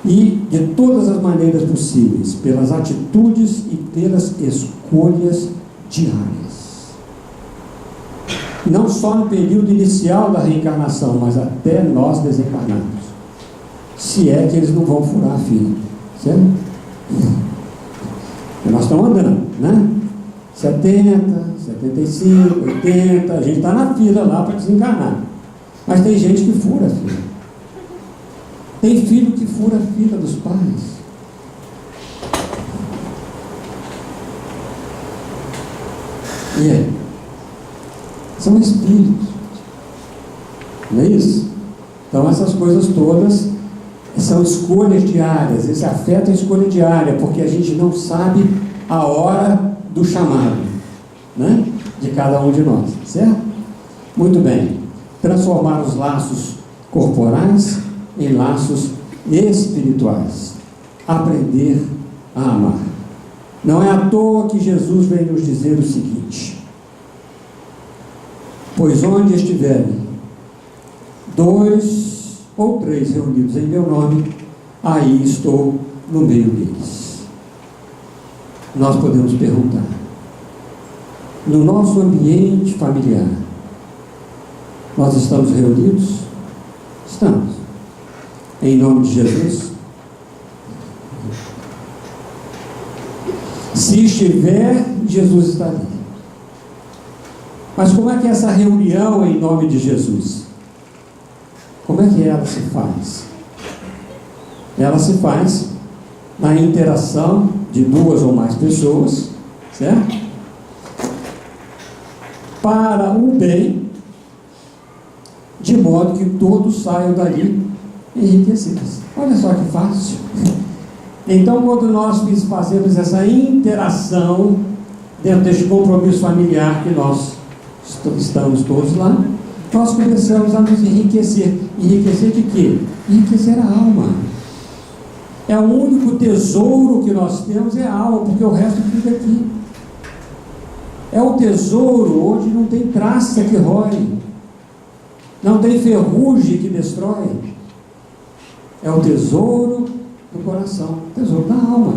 E de todas as maneiras possíveis, pelas atitudes e pelas escolhas diárias. Não só no período inicial da reencarnação, mas até nós desencarnarmos. Se é que eles não vão furar a fila, certo? E nós estamos andando, né? 70, 75, 80, a gente está na fila lá para desencarnar. Mas tem gente que fura a fila. Tem filho que fura a fila dos pais. E aí? São espíritos. Não é isso? Então essas coisas todas são escolhas diárias. Esse afeto é escolha diária, porque a gente não sabe a hora do chamado, né? De cada um de nós, certo? Muito bem. Transformar os laços corporais em laços espirituais. Aprender a amar. Não é à toa que Jesus vem nos dizer o seguinte: pois onde estiverem 2 ou 3 reunidos em meu nome, aí estou no meio deles. Nós podemos perguntar: no nosso ambiente familiar, nós estamos reunidos? Estamos. Em nome de Jesus? Se estiver, Jesus está ali. Mas como é que é essa reunião em nome de Jesus? Como é que ela se faz? Ela se faz na interação de 2 ou mais pessoas, certo? Para o bem, de modo que todos saiam dali enriquecidos. Olha só que fácil. Então, quando nós fazemos essa interação dentro deste compromisso familiar que nós estamos todos lá, nós começamos a nos enriquecer. Enriquecer de quê? Enriquecer a alma. É o único tesouro que nós temos, é a alma, porque o resto fica aqui. É o tesouro onde não tem traça que rói, não tem ferrugem que destrói. É o tesouro do coração, o tesouro da alma.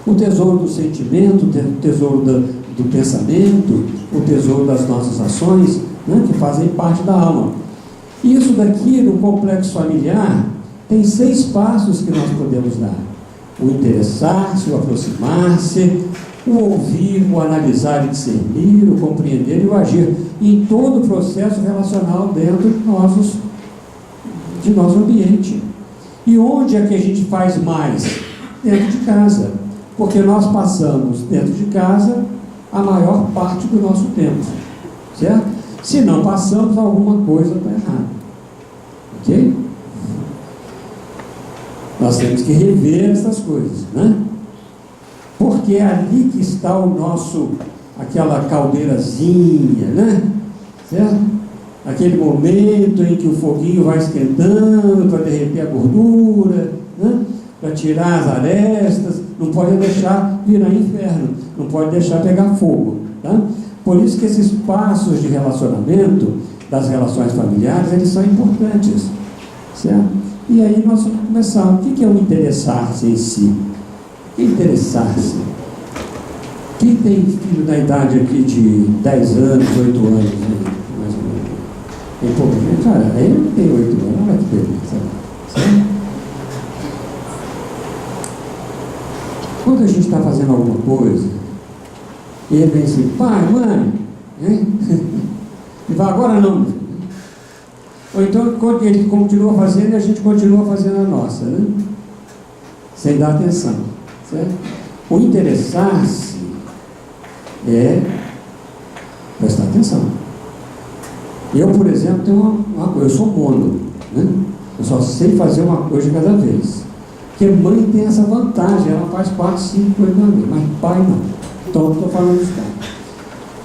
O tesouro do sentimento, o tesouro do pensamento, o tesouro das nossas ações, né, que fazem parte da alma. Isso daqui, no complexo familiar, tem 6 passos que nós podemos dar: o interessar-se, o aproximar-se, o ouvir, o analisar e discernir, o compreender e o agir, em todo o processo relacional dentro de nosso ambiente. E onde é que a gente faz mais? Dentro de casa, porque nós passamos dentro de casa a maior parte do nosso tempo, certo? Se não passamos, alguma coisa está errada, ok? Nós temos que rever essas coisas, né? Porque é ali que está aquela caldeirazinha, né? Certo? Aquele momento em que o foguinho vai esquentando para derreter a gordura, né? Para tirar as arestas, não pode deixar virar inferno, não pode deixar pegar fogo, tá? Por isso que esses passos de relacionamento, das relações familiares, eles são importantes, certo? E aí nós vamos começar. O que é o interessar-se em si? O que é interessar-se? Quem tem filho da idade aqui de 10 anos, 8 anos, né? Mais ou menos? Tem pouco gente? Olha, ele não tem 8 anos, olha que beleza, certo? Quando a gente está fazendo alguma coisa, e ele vem assim: pai, mãe, hein? E vai: agora não. Ou então, quando ele continua fazendo, a gente continua fazendo a nossa, né? Sem dar atenção, certo? O interessar-se é prestar atenção. Eu, por exemplo, tenho uma coisa: eu sou mono, né? Eu só sei fazer uma coisa de cada vez. Porque mãe tem essa vantagem, ela faz 4, 5 coisas de uma vez, mas pai não. Então eu estou falando isso, cara.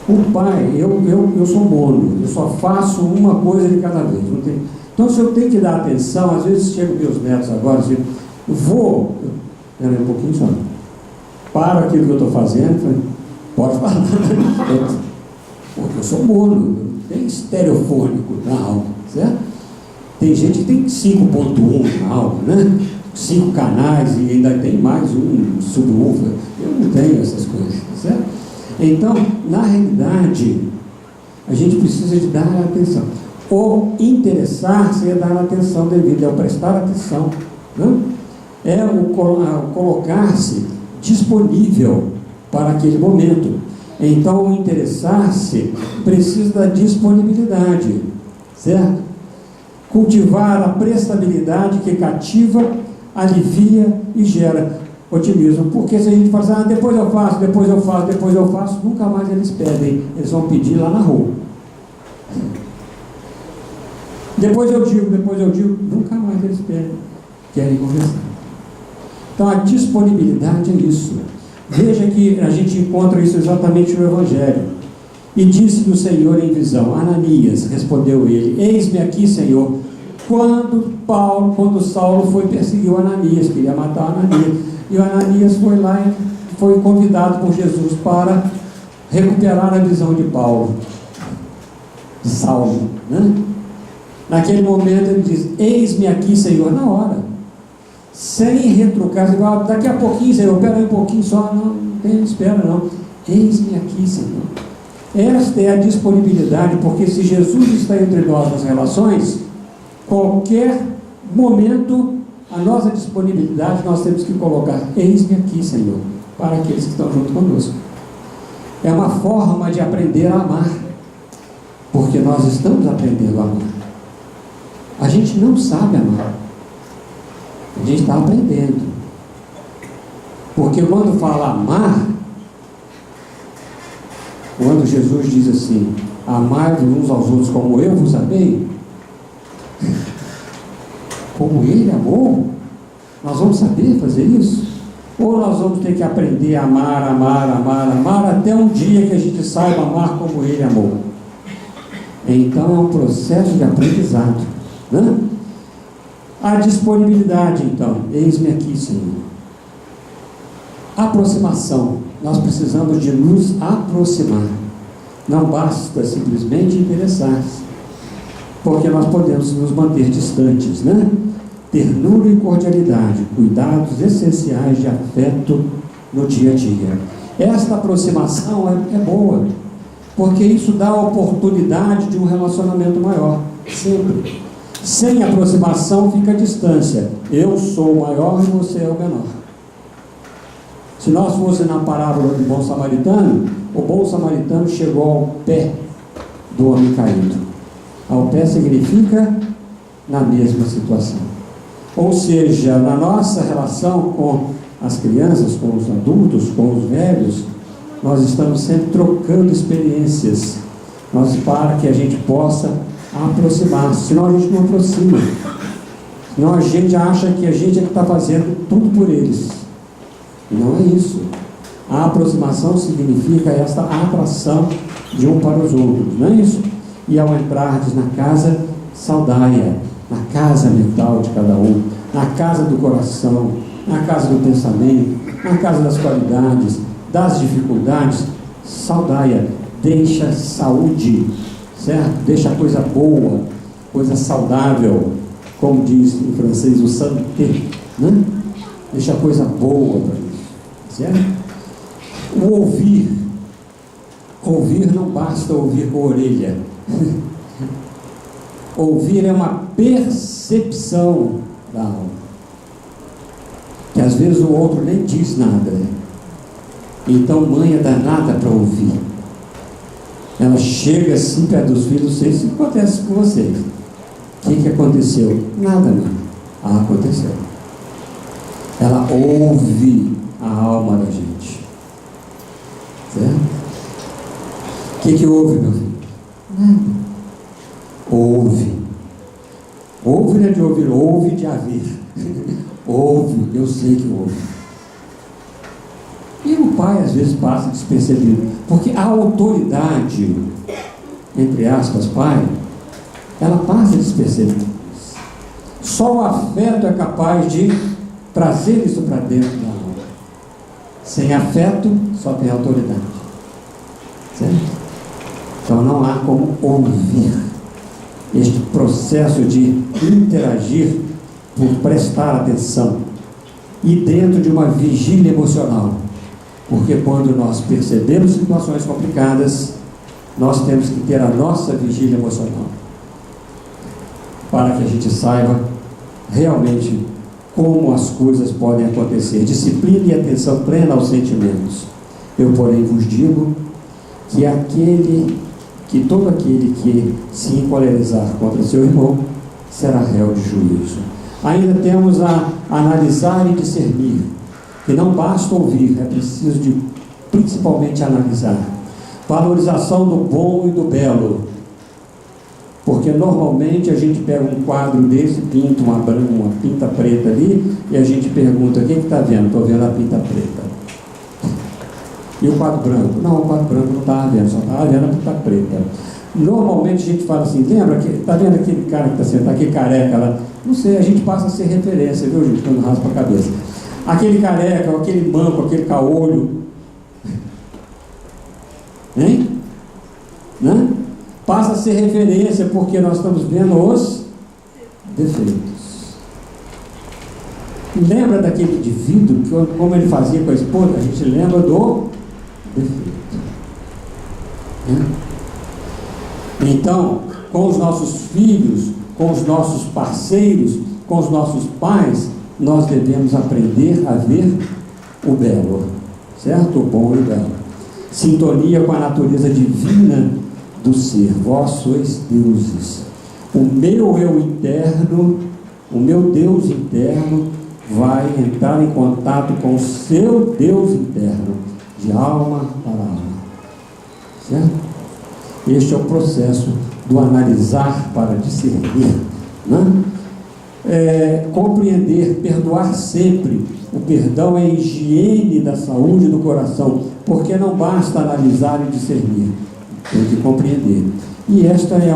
O pai, eu sou mono, eu só faço uma coisa de cada vez. Não tem... Então, se eu tenho que dar atenção, às vezes chegam meus netos agora, assim, peraí um pouquinho só, para aquilo que eu estou fazendo, pode falar, porque eu sou mono, tem estereofônico na aula, certo? Tem gente que tem 5.1 na aula, né? 5 canais e ainda tem mais um subwoofer. Eu não tenho essas coisas, certo? Então, na realidade, a gente precisa de dar atenção. O interessar-se é dar atenção devida, é o prestar atenção, né? É o colocar-se disponível para aquele momento. Então, o interessar-se precisa da disponibilidade, certo? Cultivar a prestabilidade que cativa, alivia e gera otimismo. Porque se a gente fala assim: depois eu faço, nunca mais eles pedem, eles vão pedir lá na rua. Depois eu digo, nunca mais eles pedem, querem conversar. Então a disponibilidade é isso. Veja que a gente encontra isso exatamente no Evangelho. E disse-lhe o Senhor em visão: Ananias, respondeu ele, eis-me aqui, Senhor. Quando Saulo foi perseguir Ananias, queria matar Ananias, e o Ananias foi lá e foi convidado por Jesus para recuperar a visão de Saulo, né? Naquele momento ele diz: eis-me aqui, Senhor, na hora, sem retrucar. Você fala: daqui a pouquinho, Senhor, espera aí um pouquinho só. Não tem espera não, eis-me aqui, Senhor. Esta é a disponibilidade, porque se Jesus está entre nós nas relações, qualquer momento, a nossa disponibilidade, nós temos que colocar: eis-me aqui, Senhor, para aqueles que estão junto conosco. É uma forma de aprender a amar, porque nós estamos aprendendo a amar. A gente não sabe amar, a gente está aprendendo. Porque quando fala amar, quando Jesus diz assim: amai-vos uns aos outros como eu vos amei, como ele amou, nós vamos saber fazer isso? Ou nós vamos ter que aprender a amar até um dia que a gente saiba amar como ele amou? Então é um processo de aprendizado, né? A disponibilidade, então, eis-me aqui, Senhor. Aproximação, nós precisamos de nos aproximar. Não basta simplesmente interessar-se, porque nós podemos nos manter distantes, né? Ternura e cordialidade, cuidados essenciais de afeto no dia a dia. Esta aproximação é boa, porque isso dá a oportunidade de um relacionamento maior, sempre. Sem aproximação fica a distância. Eu sou o maior e você é o menor. Se nós fosse na parábola do bom samaritano, o bom samaritano chegou ao pé do homem caído. Ao pé significa na mesma situação. Ou seja, na nossa relação com as crianças, com os adultos, com os velhos, nós estamos sempre trocando experiências, para que a gente possa aproximar-se. Senão a gente não aproxima. Senão a gente acha que a gente é que está fazendo tudo por eles. E não é isso. A aproximação significa esta atração de um para os outros, não é isso? E ao entrardes na casa, saudai-a, na casa mental de cada um, na casa do coração, na casa do pensamento, na casa das qualidades, das dificuldades, saudai-a, deixa saúde, certo? Deixa coisa boa, coisa saudável, como diz em francês o santé, né? Deixa coisa boa para isso, certo? O ouvir não basta ouvir com a orelha. Ouvir é uma percepção da alma, que às vezes o outro nem diz nada, então mãe é danada para ouvir. Ela chega assim perto dos filhos, não sei se acontece com vocês. O que aconteceu? Nada, não. Aconteceu. Ela ouve a alma da gente, certo? O que houve, meu filho? Nada. Ouve. Ouve não é de ouvir, ouve de haver. Ouve, eu sei que ouve. E o pai às vezes passa despercebido, porque a autoridade, entre aspas, pai, ela passa despercebida. Só o afeto é capaz de trazer isso para dentro da alma. Sem afeto, só tem autoridade. Certo? Então não há como ouvir. Este processo de interagir por prestar atenção e dentro de uma vigília emocional, porque quando nós percebemos situações complicadas, nós temos que ter a nossa vigília emocional para que a gente saiba realmente como as coisas podem acontecer. Disciplina e atenção plena aos sentimentos. Eu, porém, vos digo que todo aquele que se encolerizar contra seu irmão será réu de juízo. Ainda temos a analisar e discernir, que não basta ouvir, é preciso de principalmente analisar. Valorização do bom e do belo, porque normalmente a gente pega um quadro desse, pinta uma pinta preta ali, e a gente pergunta: o que está vendo? Estou vendo a pinta preta. E o quadro branco? Não, o quadro branco não estava vendo, só estava vendo a pinta preta. Normalmente a gente fala assim: lembra que está vendo aquele cara que está sentado, aquele careca lá? Não sei, a gente passa a ser referência, viu, gente, quando raspa a cabeça. Aquele careca, aquele manco, aquele caolho, hein? Né? Passa a ser referência porque nós estamos vendo os defeitos. Lembra daquele indivíduo, como ele fazia com a esposa? A gente lembra do defeito. Né? Então, com os nossos filhos, com os nossos parceiros, com os nossos pais, nós devemos aprender a ver o belo, certo? O bom e o belo. Sintonia com a natureza divina do ser. Vós sois deuses. O meu eu interno, o meu Deus interno, vai entrar em contato com o seu Deus interno, de alma para alma. Certo? Este é o processo do analisar para discernir, né? Compreender, perdoar sempre. O perdão é a higiene da saúde do coração, porque não basta analisar e discernir, tem que compreender. E esta é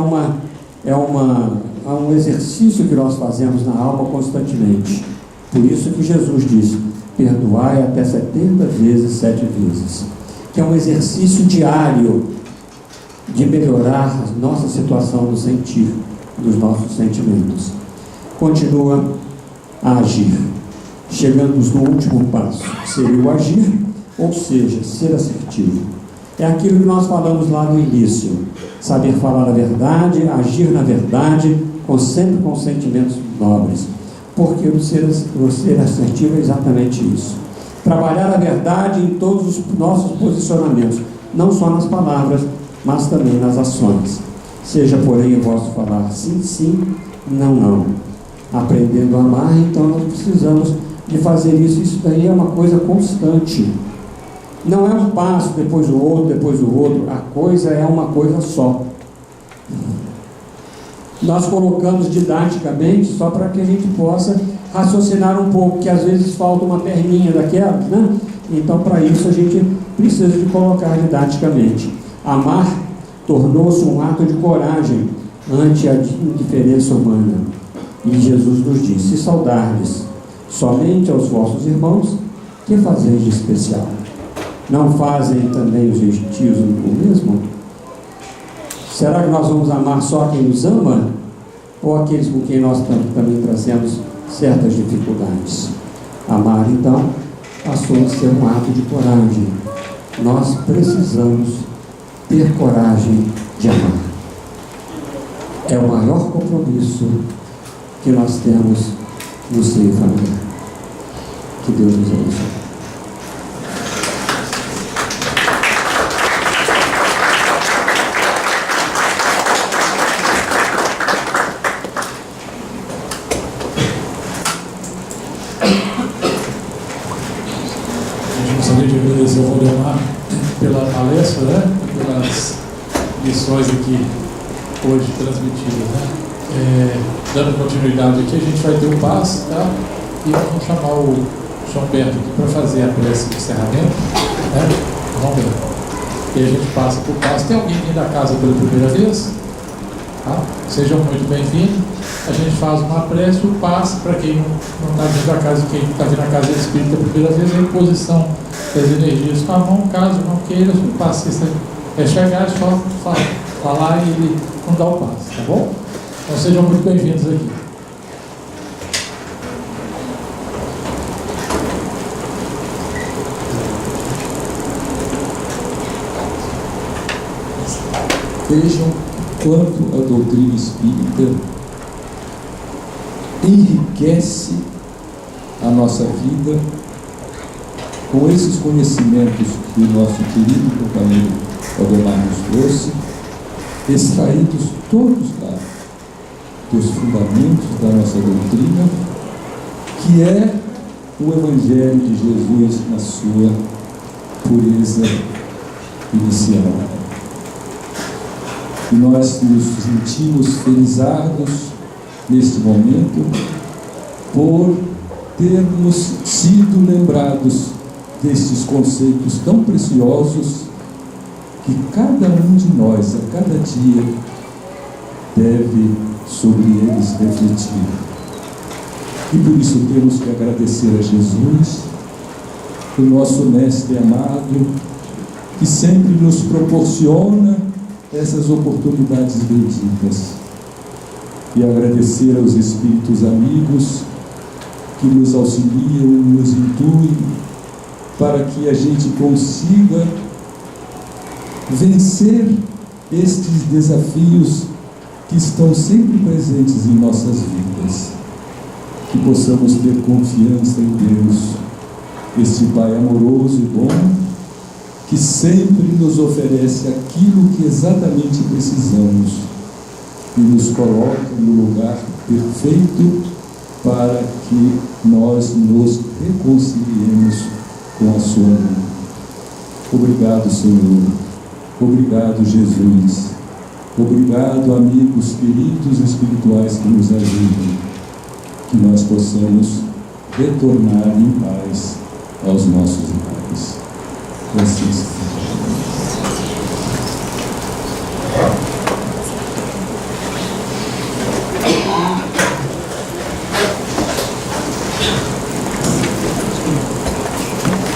um exercício que nós fazemos na alma constantemente. Por isso que Jesus disse: perdoai até 70 vezes, 7 vezes, que é um exercício diário de melhorar a nossa situação do sentir, dos nossos sentimentos. Continua a agir. chegamos no último passo, que seria o agir, ou seja, ser assertivo. É aquilo que nós falamos lá no início, saber falar a verdade, agir na verdade, sempre com sentimentos nobres, porque o ser assertivo é exatamente isso. Trabalhar a verdade em todos os nossos posicionamentos, não só nas palavras, mas também nas ações. Seja, porém, o vosso falar sim, sim, não, não. Aprendendo a amar, então nós precisamos de fazer isso. Isso daí é uma coisa constante. Não é um passo, depois o outro, depois o outro. A coisa é uma coisa só. Nós colocamos didaticamente só para que a gente possa raciocinar um pouco, que às vezes falta uma perninha daquelas, né? Então, para isso, a gente precisa de colocar didaticamente. Amar tornou-se um ato de coragem ante a indiferença humana. E Jesus nos disse: saudar-lhes somente aos vossos irmãos, que fazeis de especial? Não fazem também os gentios o mesmo? Será que nós vamos amar só quem nos ama? Ou aqueles com quem nós também trazemos certas dificuldades? Amar, então, passou a ser um ato de coragem. Nós precisamos ter coragem de amar. É o maior compromisso que nós temos no seio familiar. Que Deus nos abençoe. Gostaria de agradecer ao Valdemar pela palestra, né? Pelas lições aqui hoje transmitidas, né? Dando continuidade aqui, a gente vai ter um passe, tá? E vamos chamar o João Berto aqui para fazer a prece de encerramento, né? Vamos ver. E a gente passa por passe. Tem alguém aqui da casa pela primeira vez? Tá? Sejam muito bem-vindos. A gente faz uma prece, o passe para quem não está vindo da casa, quem está vindo da casa do Espírito pela primeira vez, a imposição das energias com a mão, caso não queira, o passe é chegar, é só falar e ele não dá o passe, tá bom? Então sejam muito bem-vindos aqui. Vejam quanto a doutrina espírita enriquece a nossa vida com esses conhecimentos que o nosso querido companheiro Valdemar nos trouxe, extraídos todos lá dos fundamentos da nossa doutrina, que é o Evangelho de Jesus na sua pureza inicial. E nós nos sentimos felizados neste momento por termos sido lembrados destes conceitos tão preciosos que cada um de nós, a cada dia, deve sobre eles refletir. E por isso temos que agradecer a Jesus, o nosso Mestre amado, que sempre nos proporciona essas oportunidades benditas. E agradecer aos Espíritos amigos que nos auxiliam e nos intuem para que a gente consiga vencer estes desafios que estão sempre presentes em nossas vidas. Que possamos ter confiança em Deus, este Pai amoroso e bom, que sempre nos oferece aquilo que exatamente precisamos e nos coloca no lugar perfeito para que nós nos reconciliemos com a sua mão. Obrigado, Senhor. Obrigado, Jesus. Obrigado, amigos queridos espirituais que nos ajudam. Que nós possamos retornar em paz aos nossos lares. Assim seja.